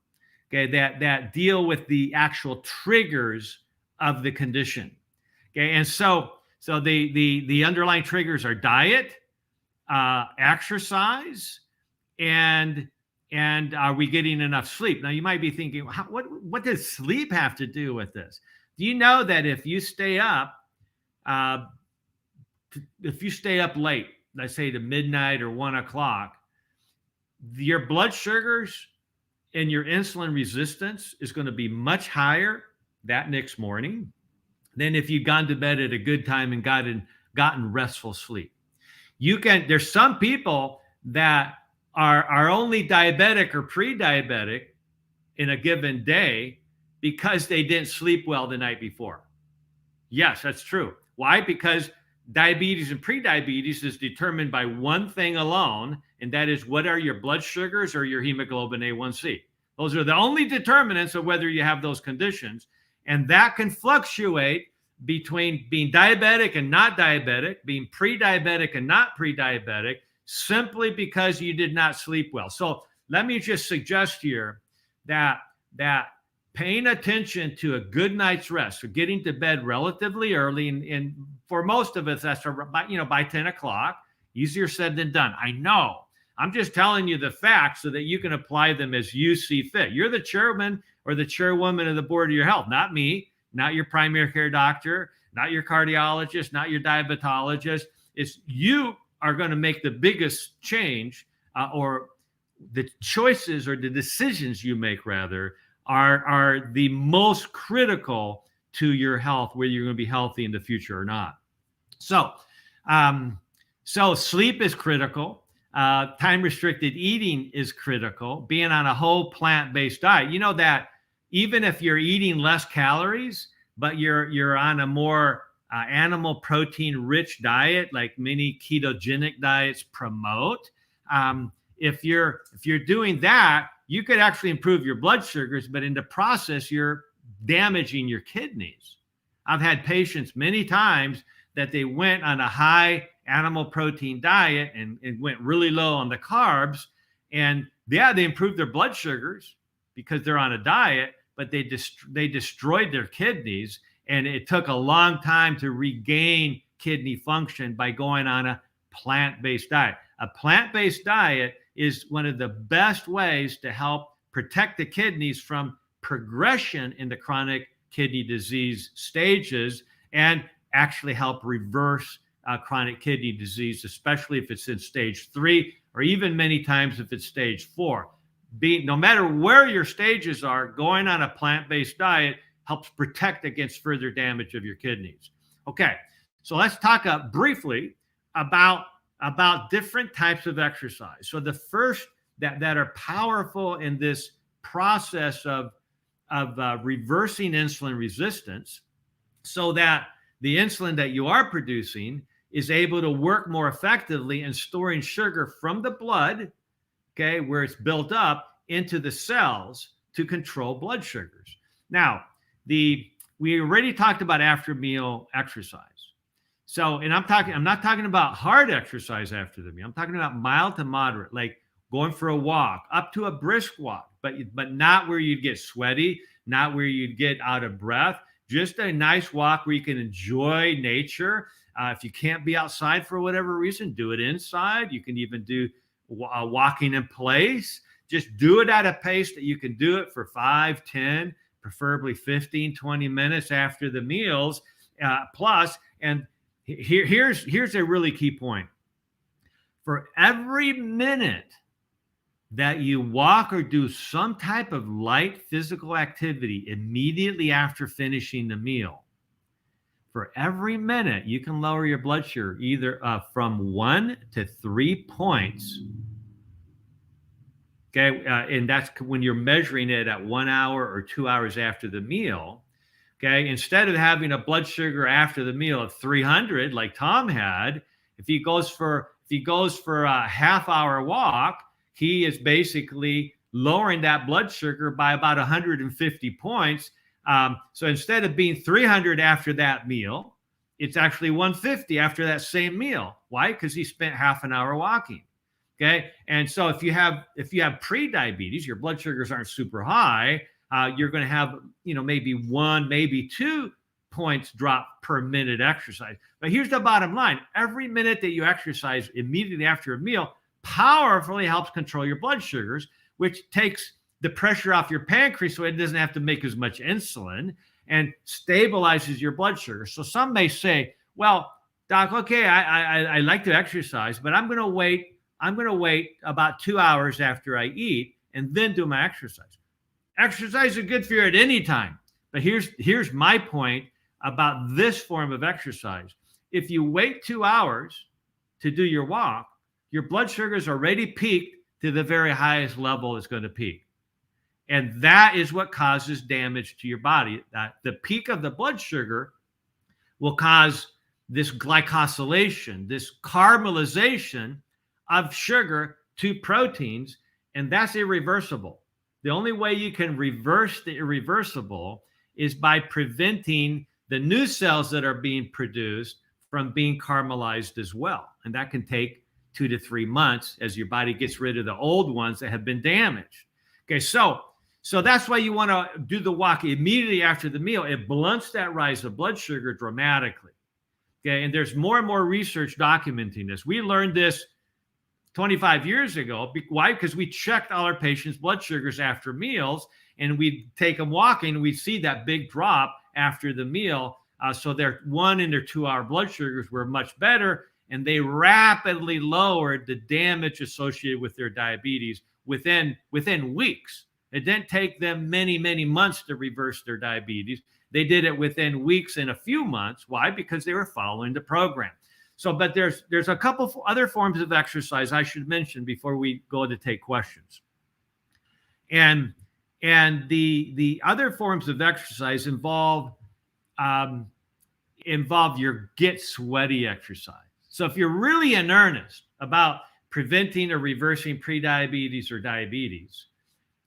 Okay, that deal with the actual triggers of the condition. Okay, and so the underlying triggers are diet, exercise, and are we getting enough sleep? Now you might be thinking, what does sleep have to do with this? Do you know that if you stay up late, let's say to midnight or 1 o'clock, your blood sugars and your insulin resistance is going to be much higher that next morning than if you'd gone to bed at a good time and gotten restful sleep. There's some people that are only diabetic or pre-diabetic in a given day because they didn't sleep well the night before. Yes, that's true. Why? Because diabetes and prediabetes is determined by one thing alone, and that is what are your blood sugars or your hemoglobin A1C. Those are the only determinants of whether you have those conditions. And that can fluctuate between being diabetic and not diabetic, being pre-diabetic and not pre-diabetic, simply because you did not sleep well. So let me just suggest here that paying attention to a good night's rest, so getting to bed relatively early, and for most of us, that's by 10 o'clock. Easier said than done. I know. I'm just telling you the facts so that you can apply them as you see fit. You're the chairman or the chairwoman of the board of your health, not me, not your primary care doctor, not your cardiologist, not your diabetologist. It's you are going to make the biggest change, or the choices or the decisions you make, rather, are the most critical to your health, whether you're going to be healthy in the future or not. So sleep is critical. Time-restricted eating is critical. Being on a whole plant-based diet. You know that even if you're eating less calories, but you're on a more animal protein-rich diet, like many ketogenic diets promote, if you're doing that, you could actually improve your blood sugars, but in the process, you're damaging your kidneys. I've had patients many times that they went on a high animal protein diet and went really low on the carbs. And yeah, they improved their blood sugars because they're on a diet, but they destroyed their kidneys. And it took a long time to regain kidney function by going on a plant-based diet. A plant-based diet is one of the best ways to help protect the kidneys from progression in the chronic kidney disease stages and actually help reverse chronic kidney disease, especially if it's in stage 3 or even many times if it's stage 4. No matter where your stages are, going on a plant-based diet helps protect against further damage of your kidneys. Okay, so let's talk briefly about different types of exercise. So the first that are powerful in this process of reversing insulin resistance, so that the insulin that you are producing is able to work more effectively in storing sugar from the blood, okay, where it's built up, into the cells to control blood sugars. Now, we already talked about after meal exercise. So, and I'm not talking about hard exercise after the meal. I'm talking about mild to moderate, like going for a walk, up to a brisk walk, but not where you'd get sweaty, not where you'd get out of breath. Just a nice walk where you can enjoy nature. If you can't be outside for whatever reason, do it inside. You can even do walking in place. Just do it at a pace that you can do it for 5, 10, preferably 15, 20 minutes after the meals plus. And here's a really key point. For every minute that you walk or do some type of light physical activity immediately after finishing the meal, for every minute you can lower your blood sugar either from 1 to 3 points. Okay, and that's when you're measuring it at 1 hour or 2 hours after the meal. Okay, instead of having a blood sugar after the meal of 300 like Tom had, if he goes for a half-hour walk, he is basically lowering that blood sugar by about 150 points. So instead of being 300 after that meal, it's actually 150 after that same meal. Why? Because he spent half an hour walking. Okay, and so if you have pre-diabetes, your blood sugars aren't super high. You're going to have maybe 1, maybe 2 points drop per minute exercise. But here's the bottom line: every minute that you exercise immediately after a meal powerfully helps control your blood sugars, which takes the pressure off your pancreas so it doesn't have to make as much insulin and stabilizes your blood sugar. So some may say, well, doc, okay, I like to exercise, but I'm going to wait about 2 hours after I eat and then do my exercise. Exercise is good for you at any time, But here's my point about this form of exercise. If you wait 2 hours to do your walk, your blood sugar is already peaked to the very highest level it's going to peak. And that is what causes damage to your body. The peak of the blood sugar will cause this glycosylation, this caramelization of sugar to proteins, and that's irreversible. The only way you can reverse the irreversible is by preventing the new cells that are being produced from being caramelized as well. And that can take 2 to 3 months as your body gets rid of the old ones that have been damaged. Okay, so that's why you want to do the walk immediately after the meal. It blunts that rise of blood sugar dramatically. Okay, and there's more and more research documenting this. We learned this 25 years ago. Why? Because we checked all our patients' blood sugars after meals, and we'd take them walking, and we'd see that big drop after the meal. So their 1 and their 2 hour blood sugars were much better, and they rapidly lowered the damage associated with their diabetes within weeks. It didn't take them many, many months to reverse their diabetes. They did it within weeks and a few months. Why? Because they were following the program. So, but there's a couple other forms of exercise I should mention before we go to take questions. And the other forms of exercise involve your get sweaty exercise. So if you're really in earnest about preventing or reversing prediabetes or diabetes,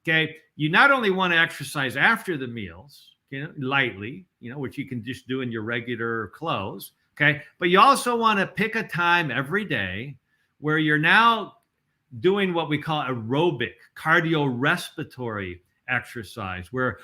okay, you not only want to exercise after the meals, lightly, which you can just do in your regular clothes, okay, but you also want to pick a time every day where you're now doing what we call aerobic cardiorespiratory exercise, where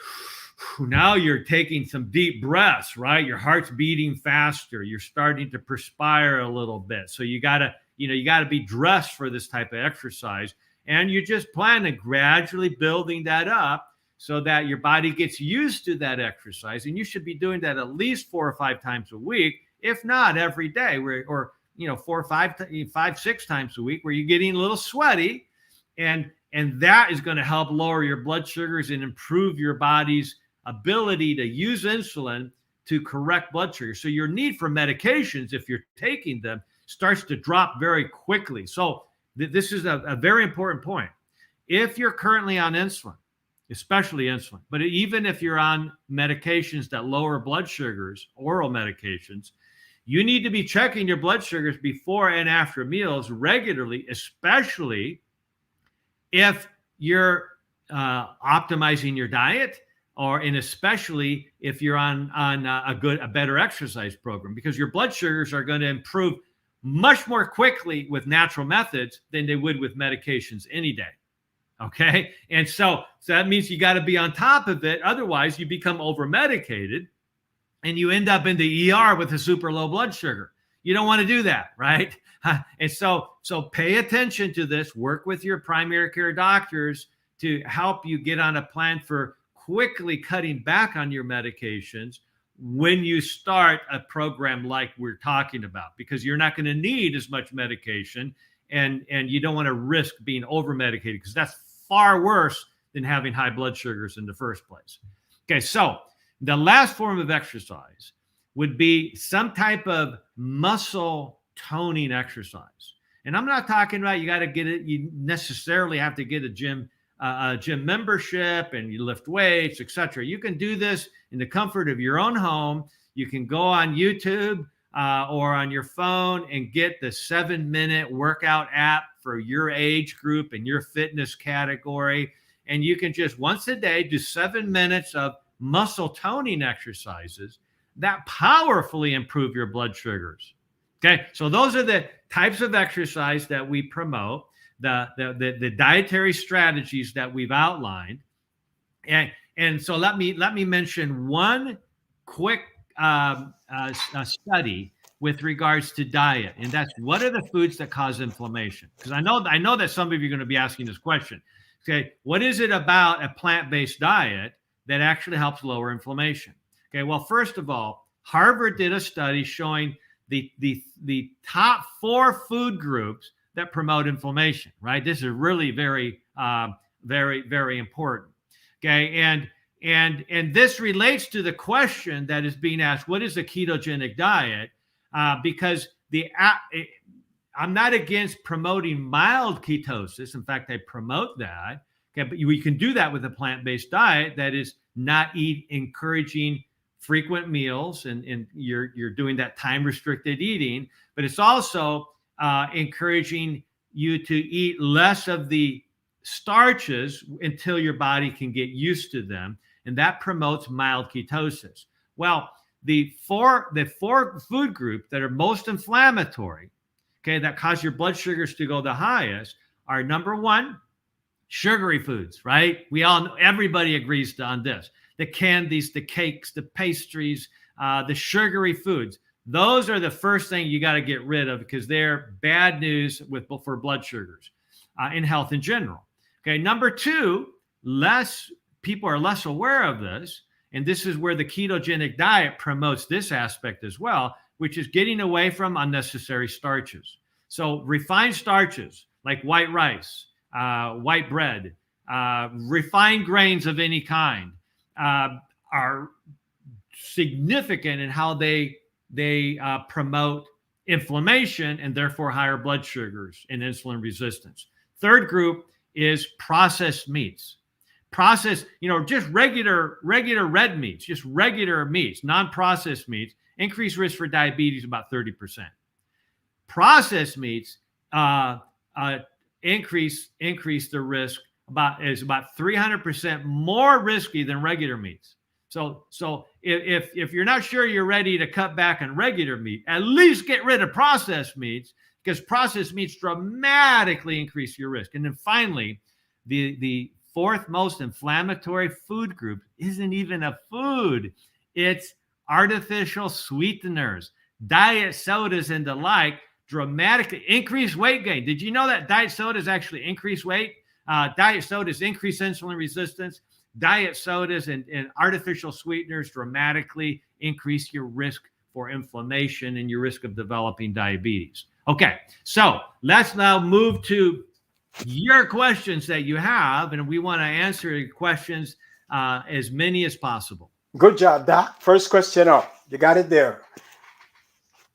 now you're taking some deep breaths, right? Your heart's beating faster. You're starting to perspire a little bit. So you gotta be dressed for this type of exercise. And you just plan on gradually building that up so that your body gets used to that exercise. And you should be doing that at least 4 or 5 times a week, if not every day, or 4, 5, 6 times a week, where you're getting a little sweaty. And that is going to help lower your blood sugars and improve your body's ability to use insulin to correct blood sugar. So your need for medications, if you're taking them, starts to drop very quickly. So this is a very important point. If you're currently on insulin, especially insulin, but even if you're on medications that lower blood sugars, oral medications, you need to be checking your blood sugars before and after meals regularly, especially if you're optimizing your diet, and especially if you're on a better exercise program, because your blood sugars are going to improve much more quickly with natural methods than they would with medications any day. Okay. And so that means you got to be on top of it. Otherwise, you become over medicated and you end up in the ER with a super low blood sugar. You don't want to do that, right? And so pay attention to this. Work with your primary care doctors to help you get on a plan for quickly cutting back on your medications when you start a program like we're talking about, because you're not going to need as much medication, and you don't want to risk being over medicated, because that's far worse than having high blood sugars in the first place. Okay, so the last form of exercise would be some type of muscle toning exercise. And I'm not talking about you necessarily have to get a gym membership and you lift weights, etc. You can do this in the comfort of your own home. You can go on YouTube or on your phone and get the 7-minute workout app for your age group and your fitness category. And you can just once a day do 7 minutes of muscle toning exercises that powerfully improve your blood sugars. Okay, so those are the types of exercise that we promote, the dietary strategies that we've outlined. And so let me mention one quick study with regards to diet, and that's what are the foods that cause inflammation? Because I know that some of you are going to be asking this question. Okay, what is it about a plant-based diet that actually helps lower inflammation? Okay, well, first of all, Harvard did a study showing the top 4 food groups that promote inflammation, right? This is really very, very, very important. Okay, And this relates to the question that is being asked: what is a ketogenic diet? Because I'm not against promoting mild ketosis. In fact, I promote that. Okay, but we can do that with a plant-based diet that is not encouraging frequent meals, and you're doing that time-restricted eating. But it's also encouraging you to eat less of the starches until your body can get used to them, and that promotes mild ketosis. Well, the four food groups that are most inflammatory, okay, that cause your blood sugars to go the highest, are number one, sugary foods, right? Everybody agrees on this. The candies, the cakes, the pastries, the sugary foods. Those are the first thing you got to get rid of because they're bad news for blood sugars in health in general. Okay, number two, people are less aware of this, and this is where the ketogenic diet promotes this aspect as well, which is getting away from unnecessary starches. So refined starches like white rice, white bread, refined grains of any kind are significant in how they promote inflammation and therefore higher blood sugars and insulin resistance. Third group is processed meats. Processed, just regular red meats, just regular meats, non-processed meats, increase risk for diabetes about 30%. Processed meats increase the risk about 300% more risky than regular meats. So if you're not sure you're ready to cut back on regular meat, at least get rid of processed meats, because processed meats dramatically increase your risk. And then finally, the fourth most inflammatory food group isn't even a food. It's artificial sweeteners, diet sodas and the like, dramatically increase weight gain. Did you know that diet sodas actually increase weight? Diet sodas increase insulin resistance. Diet sodas and artificial sweeteners dramatically increase your risk for inflammation and your risk of developing diabetes. Okay, so let's now move to your questions that you have, and we want to answer your questions as many as possible. Good job, Doc. First question up. You got it there.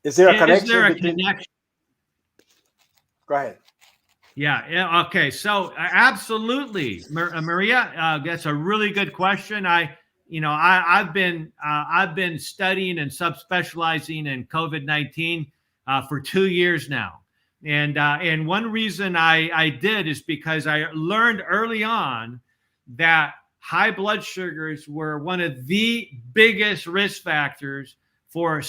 Is there a connection? Is there a connection? Go ahead. Yeah. Okay. So absolutely, Maria, that's a really good question. I've been studying and subspecializing in COVID-19 for 2 years now, and one reason I did is because I learned early on that high blood sugars were one of the biggest risk factors for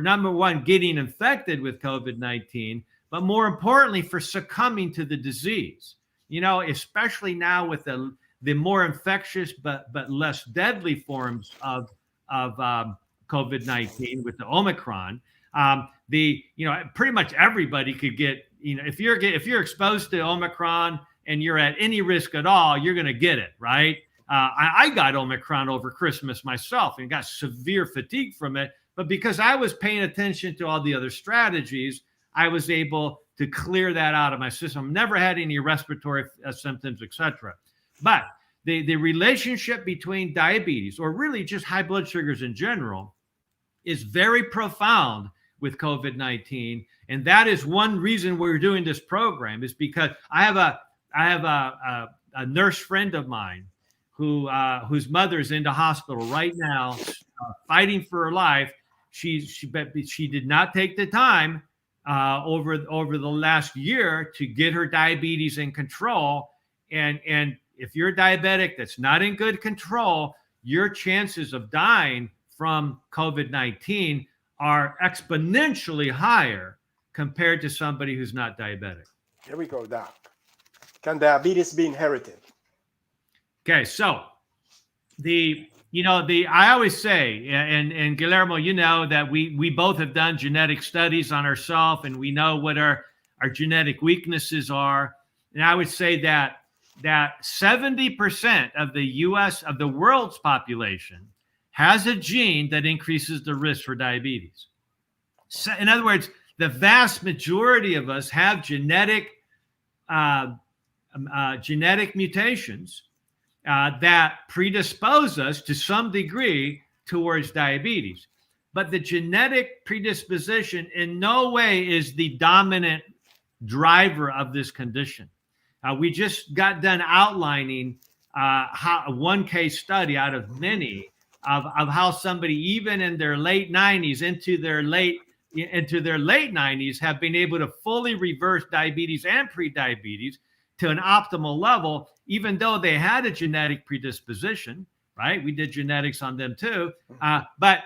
number one, getting infected with COVID-19. But more importantly, for succumbing to the disease, especially now with the more infectious but less deadly forms of COVID-19 with the Omicron, pretty much everybody could get, if you're exposed to Omicron and you're at any risk at all, you're going to get it, right? I got Omicron over Christmas myself and got severe fatigue from it, but because I was paying attention to all the other strategies, I was able to clear that out of my system. Never had any respiratory symptoms, etc. But the relationship between diabetes, or really just high blood sugars in general, is very profound with COVID-19. And that is one reason we're doing this program, is because I have a nurse friend of mine whose mother is in the hospital right now, fighting for her life. She did not take the time over the last year to get her diabetes in control. And if you're diabetic that's not in good control, your chances of dying from COVID-19 are exponentially higher compared to somebody who's not diabetic. Here we go, Doc. Can diabetes be inherited? Okay, so I always say, and Guillermo, that we both have done genetic studies on ourselves, and we know what our genetic weaknesses are. And I would say that 70% of the world's population has a gene that increases the risk for diabetes. So, in other words, the vast majority of us have genetic mutations that predispose us to some degree towards diabetes. But the genetic predisposition in no way is the dominant driver of this condition. We just got done outlining how one case study out of many of how somebody, even in their late 90s into their late 90s, have been able to fully reverse diabetes and prediabetes to an optimal level, even though they had a genetic predisposition. Right? We did genetics on them too, but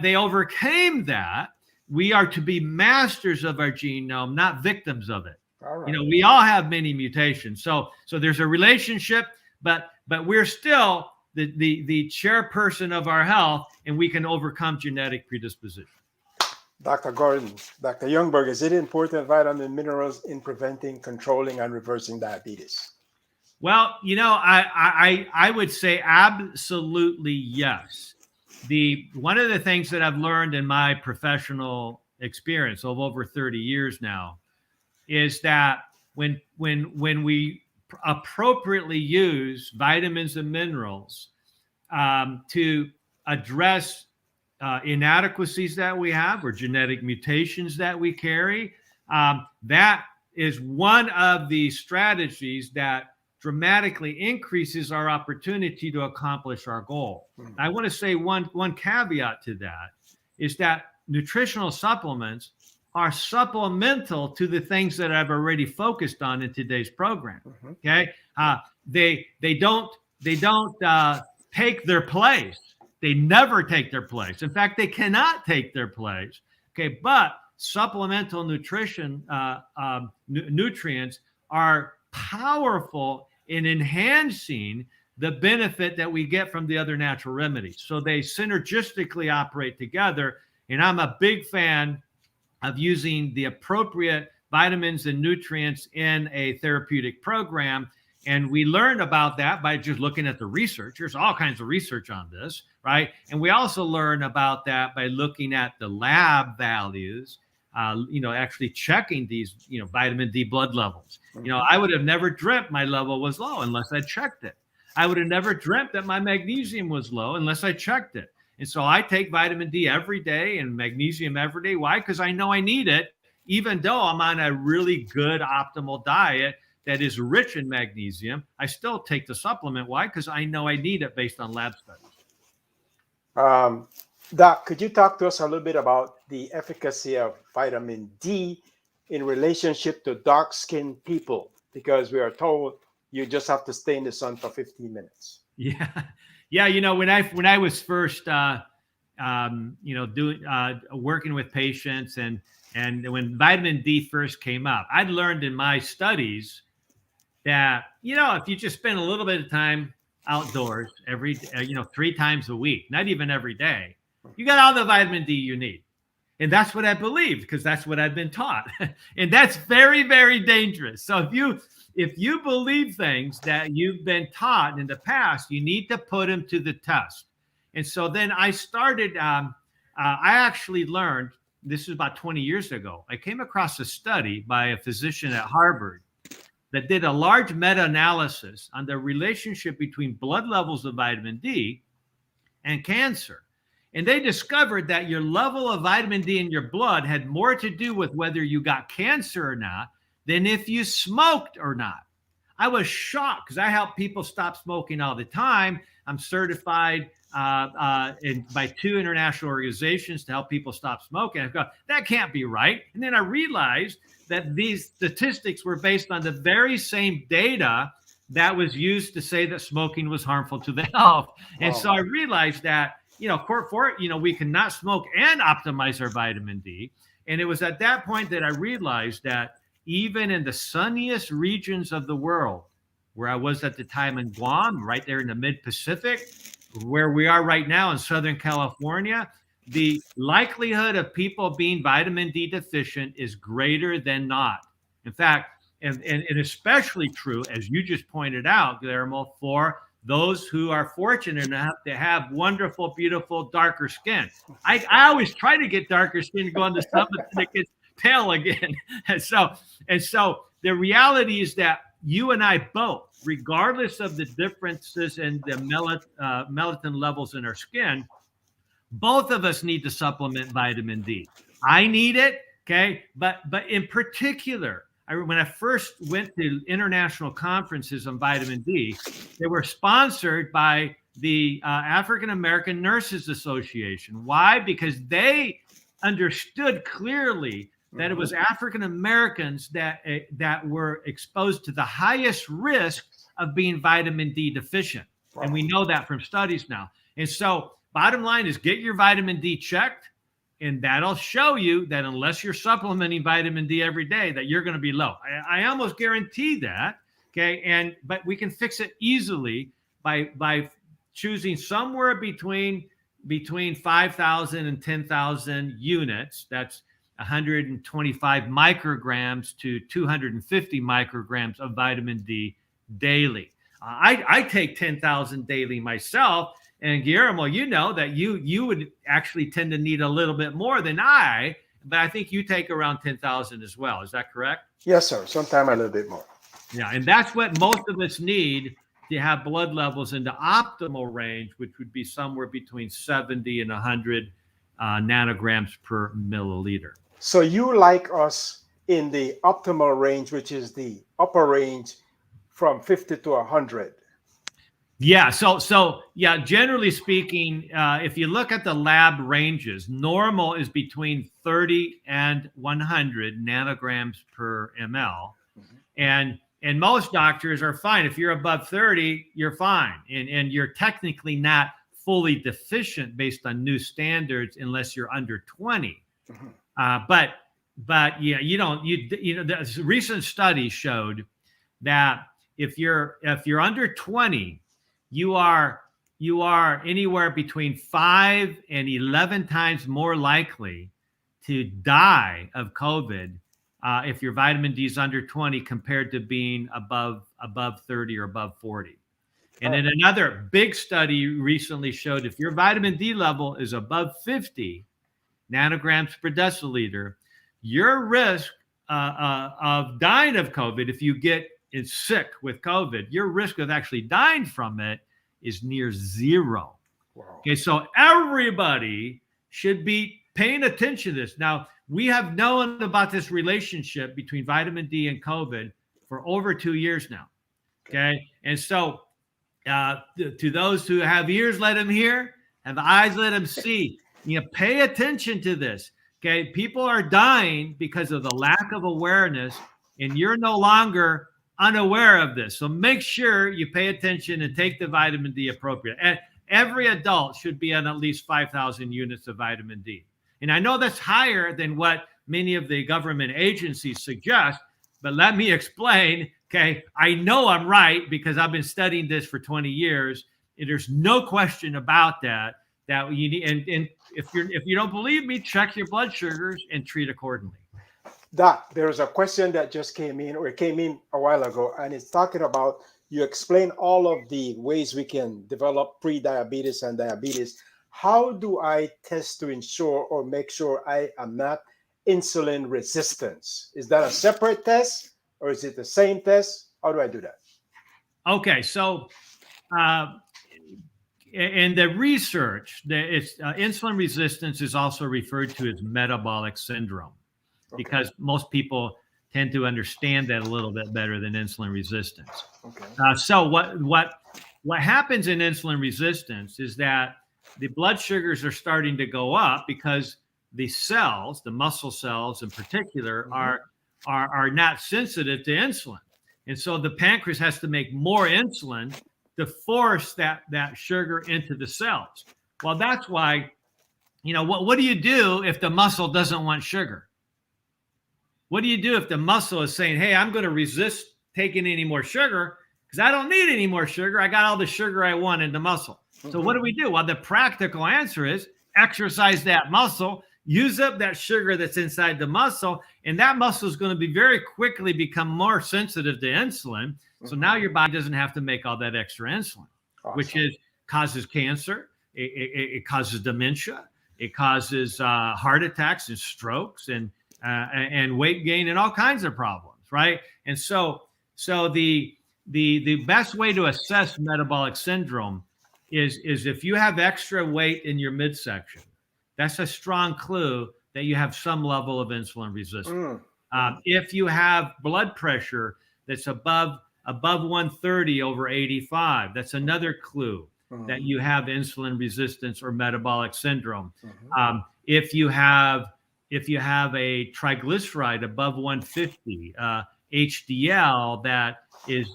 they overcame that. We are to be masters of our genome, not victims of it. All right. You know, we all have many mutations. So there's a relationship, but we're still the chairperson of our health, and we can overcome genetic predisposition. Dr. Gordon, Dr. Youngberg, is it important vitamin minerals in preventing, controlling, and reversing diabetes? Well, you know, I would say absolutely yes. One of the things that I've learned in my professional experience of over 30 years now is that when we appropriately use vitamins and minerals to address inadequacies that we have or genetic mutations that we carry, that is one of the strategies that dramatically increases our opportunity to accomplish our goal. I want to say one caveat to that is that nutritional supplements are supplemental to the things that I've already focused on in today's program. Okay, they don't take their place. They never take their place. In fact, they cannot take their place. Okay, but supplemental nutrition nutrients are powerful in enhancing the benefit that we get from the other natural remedies. So they synergistically operate together. And I'm a big fan of using the appropriate vitamins and nutrients in a therapeutic program. And we learn about that by just looking at the research. There's all kinds of research on this, right? And we also learn about that by looking at the lab values, actually checking these, vitamin D blood levels. I would have never dreamt my level was low unless I checked it. I would have never dreamt that my magnesium was low unless I checked it. And so I take vitamin D every day and magnesium every day. Why? Because I know I need it, even though I'm on a really good optimal diet that is rich in magnesium. I still take the supplement. Why? Because I know I need it based on lab studies. Doc, could you talk to us a little bit about the efficacy of vitamin D in relationship to dark-skinned people? Because we are told you just have to stay in the sun for 15 minutes. Yeah. When I was first, working with patients and when vitamin D first came up, I'd learned in my studies that, if you just spend a little bit of time outdoors every, 3 times a week, not even every day, you got all the vitamin D you need. And that's what I believe, because that's what I've been taught. And that's very, very dangerous. So if you believe things that you've been taught in the past, you need to put them to the test. And so then I started, I actually learned, this is about 20 years ago, I came across a study by a physician at Harvard that did a large meta-analysis on the relationship between blood levels of vitamin D and cancer. And they discovered that your level of vitamin D in your blood had more to do with whether you got cancer or not than if you smoked or not. I was shocked because I help people stop smoking all the time. I'm certified by 2 international organizations to help people stop smoking. I go, that can't be right. And then I realized that these statistics were based on the very same data that was used to say that smoking was harmful to the health. And so I realized that, we cannot smoke and optimize our vitamin D. And it was at that point that I realized that even in the sunniest regions of the world, where I was at the time in Guam, right there in the mid-Pacific, where we are right now in Southern California, the likelihood of people being vitamin D deficient is greater than not. In fact, and especially true, as you just pointed out, Guillermo, for those who are fortunate enough to have wonderful, beautiful, darker skin. I always try to get darker skin to go on the sun, but then it gets pale again. And so the reality is that you and I both, regardless of the differences in the melatonin levels in our skin, both of us need to supplement vitamin D. I need it, okay? But in particular, when I first went to international conferences on vitamin D, they were sponsored by the African American Nurses Association. Why? Because they understood clearly that it was African Americans that were exposed to the highest risk of being vitamin D deficient. Wow. And we know that from studies now. And so bottom line is get your vitamin D checked, and that'll show you that unless you're supplementing vitamin D every day, that you're going to be low. I almost guarantee that, okay? But we can fix it easily by choosing somewhere between 5,000 and 10,000 units. That's 125 micrograms to 250 micrograms of vitamin D daily. I take 10,000 daily myself. And Guillermo, you know that you would actually tend to need a little bit more than I, but I think you take around 10,000 as well. Is that correct? Yes, sir. Sometimes a little bit more. Yeah, and that's what most of us need to have blood levels in the optimal range, which would be somewhere between 70 and 100 nanograms per milliliter. So you like us in the optimal range, which is the upper range from 50 to 100. Yeah. So yeah, generally speaking, if you look at the lab ranges, normal is between 30 and 100 nanograms per ml. Mm-hmm. And most doctors are fine. If you're above 30, you're fine. And you're technically not fully deficient based on new standards unless you're under 20. Mm-hmm. But yeah, you know, the recent studies showed that if you're under 20, you are anywhere between 5 and 11 times more likely to die of COVID if your vitamin D is under 20 compared to being above 30 or above 40. And then another big study recently showed if your vitamin D level is above 50 nanograms per deciliter, your risk of dying of COVID, if you get sick with COVID, your risk of actually dying from it is near zero. Wow. Okay, so everybody should be paying attention to this. Now, we have known about this relationship between vitamin D and COVID for over 2 years now. Okay, and so to those who have ears, let them hear, have eyes, let them see. You know, pay attention to this. Okay, people are dying because of the lack of awareness, and you're no longer unaware of this. So make sure you pay attention and take the vitamin D appropriate. And every adult should be on at least 5,000 units of vitamin D. And I know that's higher than what many of the government agencies suggest, but let me explain. Okay, I know I'm right because I've been studying this for 20 years. And there's no question about that you need. And if you don't believe me, check your blood sugars and treat accordingly. Doc, there's a question that just came in, or it came in a while ago, and it's talking about, you explain all of the ways we can develop pre-diabetes and diabetes. How do I test to ensure or make sure I am not insulin resistance? Is that a separate test or is it the same test? How do I do that? Okay, so in the research, insulin resistance is also referred to as metabolic syndrome. Okay. Because most people tend to understand that a little bit better than insulin resistance. Okay. So what happens in insulin resistance is that the blood sugars are starting to go up because the cells, the muscle cells in particular, are not sensitive to insulin, and so the pancreas has to make more insulin to force that sugar into the cells. Well, that's why, you know, what do you do if the muscle doesn't want sugar? What do you do if the muscle is saying, hey, I'm going to resist taking any more sugar because I don't need any more sugar. I got all the sugar I want in the muscle. So what do we do? Well, the practical answer is exercise that muscle, use up that sugar that's inside the muscle, and that muscle is going to be very quickly become more sensitive to insulin. So now your body doesn't have to make all that extra insulin, which causes cancer. It causes dementia. It causes heart attacks and strokes and weight gain and all kinds of problems, right? And so So the best way to assess metabolic syndrome is if you have extra weight in your midsection, that's a strong clue that you have some level of insulin resistance. If you have blood pressure that's above 130 over 85, that's another clue that you have insulin resistance or metabolic syndrome. If you have a triglyceride above 150, HDL that is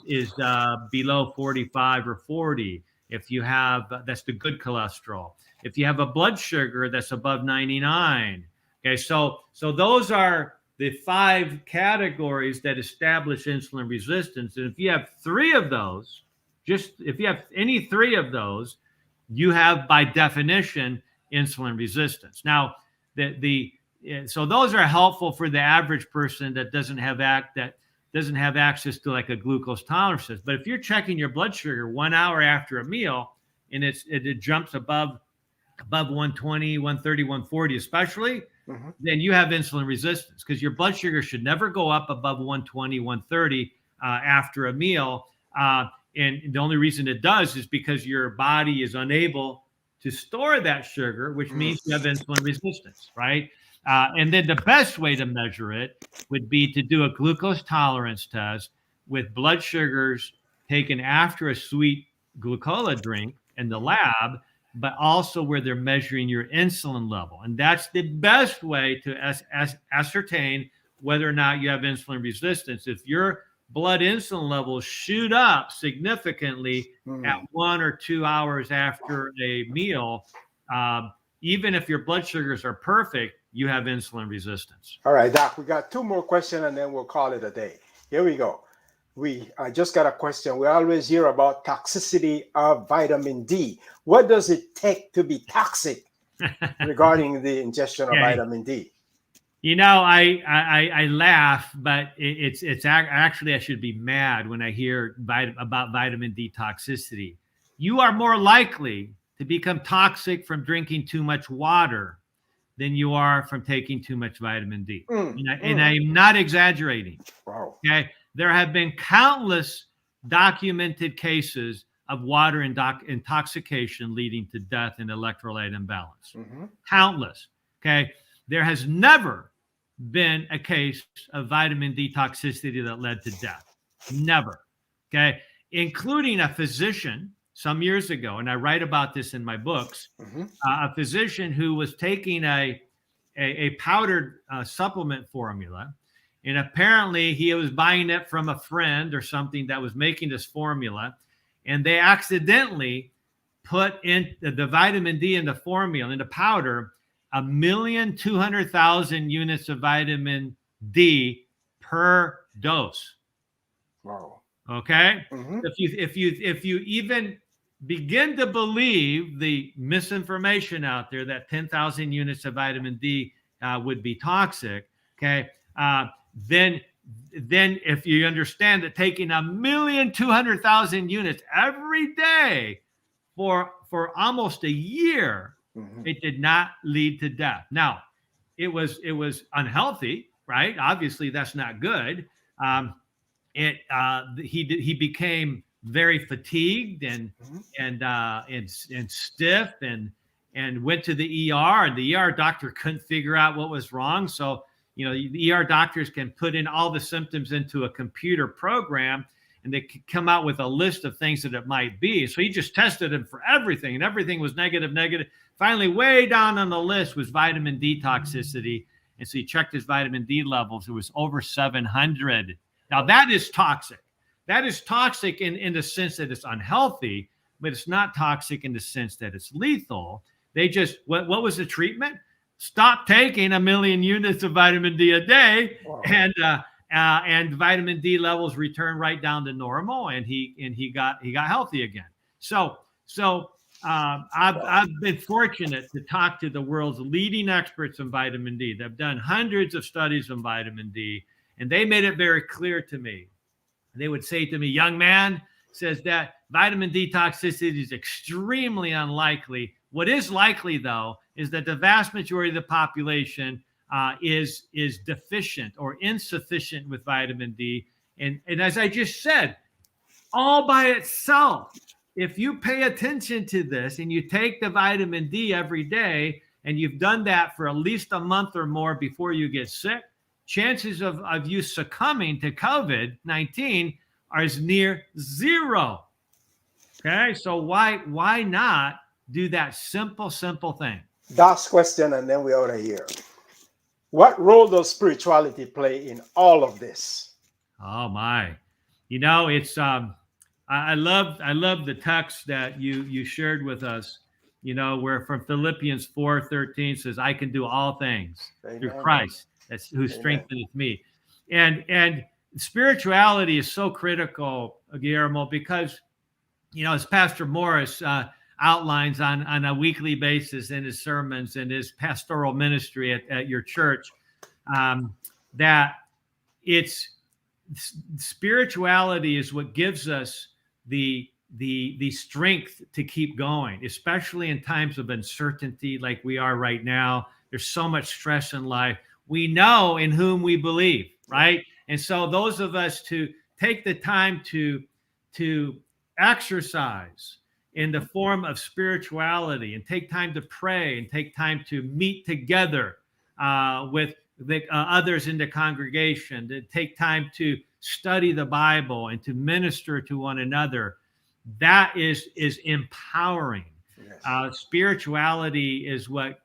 below 45 or 40, if you have that's the good cholesterol. If you have a blood sugar that's above 99, okay, so those are the 5 categories that establish insulin resistance. And if you have 3 of those, just if you have any 3 of those, you have by definition insulin resistance. Now, so those are helpful for the average person that doesn't have access to like a glucose tolerance test. But if you're checking your blood sugar 1 hour after a meal and it jumps above 120, 130, 140 especially, then you have insulin resistance, because your blood sugar should never go up above 120, 130 after a meal. And the only reason it does is because your body is unable to store that sugar, which means you have insulin resistance, right? And then the best way to measure it would be to do a glucose tolerance test with blood sugars taken after a sweet glucola drink in the lab, but also where they're measuring your insulin level. And that's the best way to ascertain whether or not you have insulin resistance. If your blood insulin levels shoot up significantly at 1 or 2 hours after a meal, even if your blood sugars are perfect, you have insulin resistance. All right, Doc, we got 2 more questions and then we'll call it a day. Here we go. I just got a question. We always hear about toxicity of vitamin D. What does it take to be toxic regarding the ingestion of vitamin D? You know, I laugh, but it's actually I should be mad when I hear about vitamin D toxicity. You are more likely to become toxic from drinking too much water than you are from taking too much vitamin D. And I'm not exaggerating. Wow. Okay. There have been countless documented cases of water intoxication leading to death and electrolyte imbalance. Countless. Okay. There has never been a case of vitamin D toxicity that led to death. Never. Okay. Including a physician some years ago, and I write about this in my books, a physician who was taking a powdered supplement formula, and apparently he was buying it from a friend or something that was making this formula, and they accidentally put in the vitamin D in the formula, in the powder, 1,200,000 units of vitamin D per dose. Wow. Okay. If you even begin to believe the misinformation out there that 10,000 units of vitamin D would be toxic, okay, then if you understand that taking 1,200,000 units every day for almost a year, it did not lead to death. Now, it was unhealthy, right? Obviously, that's not good. He became very fatigued and stiff and went to the ER, and the ER doctor couldn't figure out what was wrong. So, you know, the ER doctors can put in all the symptoms into a computer program, and they could come out with a list of things that it might be. So he just tested him for everything, and everything was negative. Finally, way down on the list was vitamin D toxicity. And so he checked his vitamin D levels. It was over 700. Now, that is toxic. That is toxic in the sense that it's unhealthy, but it's not toxic in the sense that it's lethal. They just, what was the treatment? Stop taking 1 million units of vitamin D a day, and vitamin D levels returned right down to normal, and he got healthy again. So I've been fortunate to talk to the world's leading experts in vitamin D. They've done hundreds of studies on vitamin D, and they made it very clear to me. They would say to me, young man, says that vitamin D toxicity is extremely unlikely. What is likely, though, is that the vast majority of the population is deficient or insufficient with vitamin D, And as I just said, all by itself, if you pay attention to this and you take the vitamin D every day, and you've done that for at least a month or more before you get sick, chances of you succumbing to COVID-19 are as near zero. Okay, so why not do that simple thing? Last question, and then we're out of here. What role does spirituality play in all of this? Oh my, it's I love the text that you shared with us. Where from Philippians 4:13 says, "I can do all things through Amen. Christ who strengtheneth me," and spirituality is so critical, Guillermo, because as Pastor Morris outlines on a weekly basis in his sermons and his pastoral ministry at your church, that it's spirituality is what gives us the strength to keep going, especially in times of uncertainty like we are right now. There's so much stress in life. We know in whom we believe, right? And so those of us to take the time to exercise in the form of spirituality and take time to pray and take time to meet together with the others in the congregation, to take time to study the Bible and to minister to one another, that is empowering. Yes. Spirituality is what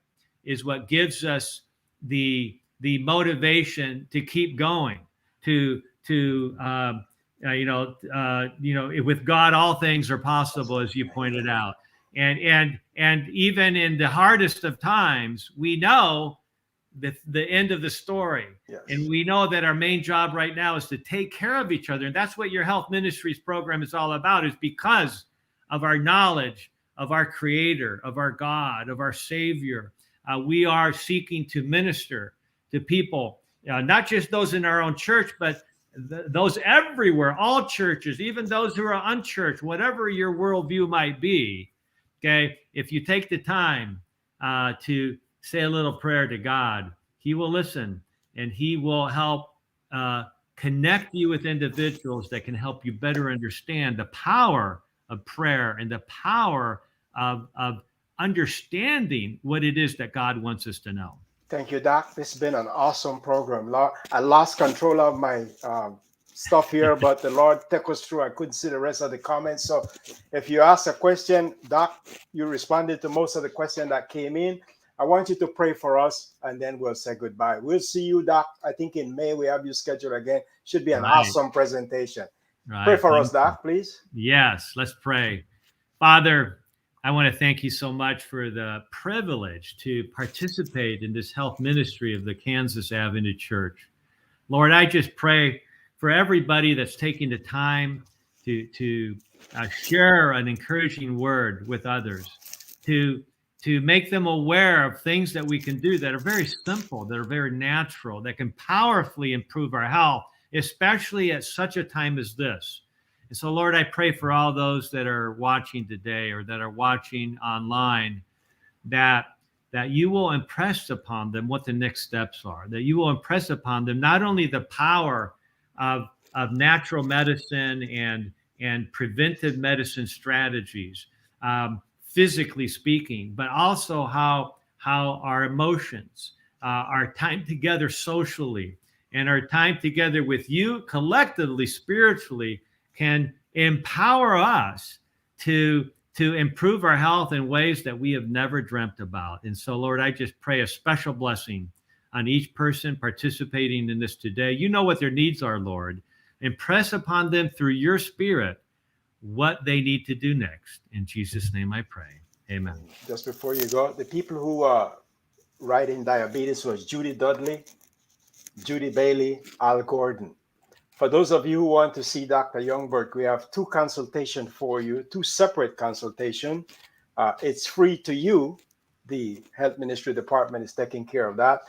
gives us the motivation to keep going, with God, all things are possible, as you pointed out. And even in the hardest of times, we know the end of the story. Yes. And we know that our main job right now is to take care of each other. And that's what your health ministries program is all about, is because of our knowledge of our Creator, of our God, of our Savior. We are seeking to minister to people, not just those in our own church, but those everywhere, all churches, even those who are unchurched, whatever your worldview might be. Okay, if you take the time to say a little prayer to God, He will listen, and He will help connect you with individuals that can help you better understand the power of prayer and the power of understanding what it is that God wants us to know. Thank you, Doc. This has been an awesome program. I lost control of my stuff here, but the Lord took us through. I couldn't see the rest of the comments. So if you ask a question, Doc, you responded to most of the questions that came in. I want you to pray for us, and then we'll say goodbye. We'll see you, Doc. I think in May we have you scheduled again. Should be an awesome presentation. Right. Pray for us, Doc, please. Yes, let's pray. Father, I want to thank you so much for the privilege to participate in this health ministry of the Kansas Avenue Church. Lord, I just pray for everybody that's taking the time to share an encouraging word with others, to make them aware of things that we can do that are very simple, that are very natural, that can powerfully improve our health, especially at such a time as this. And so, Lord, I pray for all those that are watching today or that are watching online, that you will impress upon them what the next steps are, that you will impress upon them not only the power of natural medicine and preventive medicine strategies, physically speaking, but also how our emotions, our time together socially, and our time together with you collectively, spiritually, can empower us to improve our health in ways that we have never dreamt about. And so, Lord, I just pray a special blessing on each person participating in this today. You know what their needs are, Lord. Impress upon them through your Spirit what they need to do next. In Jesus' name I pray. Amen. Just before you go, the people who are writing diabetes was Judy Dudley, Judy Bailey, Al Gordon. For those of you who want to see Dr. Youngberg, we have 2 consultations for you, 2 separate consultations. It's free to you. The health ministry department is taking care of that.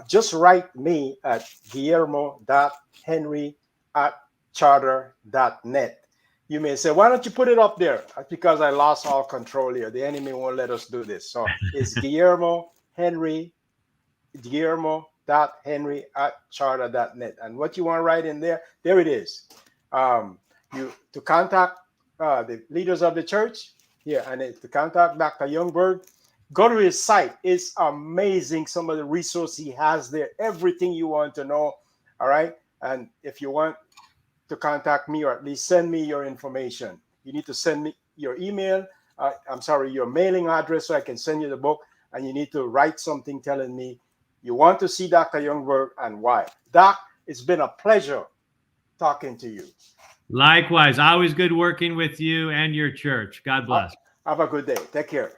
Just write me at guillermo.henry@charter.net. You may say, why don't you put it up there? Because I lost all control here. The enemy won't let us do this. So it's Guillermo henry@charter.net. And what you want to write in there, there it is. You to contact the leaders of the church here, and to contact Dr. Youngberg, go to his site. It's amazing. Some of the resources he has there, everything you want to know. All right. And if you want to contact me, or at least send me your information, you need to send me your email. Your mailing address, so I can send you the book. And you need to write something telling me you want to see Dr. Youngberg and why. Doc, it's been a pleasure talking to you. Likewise, always good working with you and your church. God bless. Have a good day. Take care.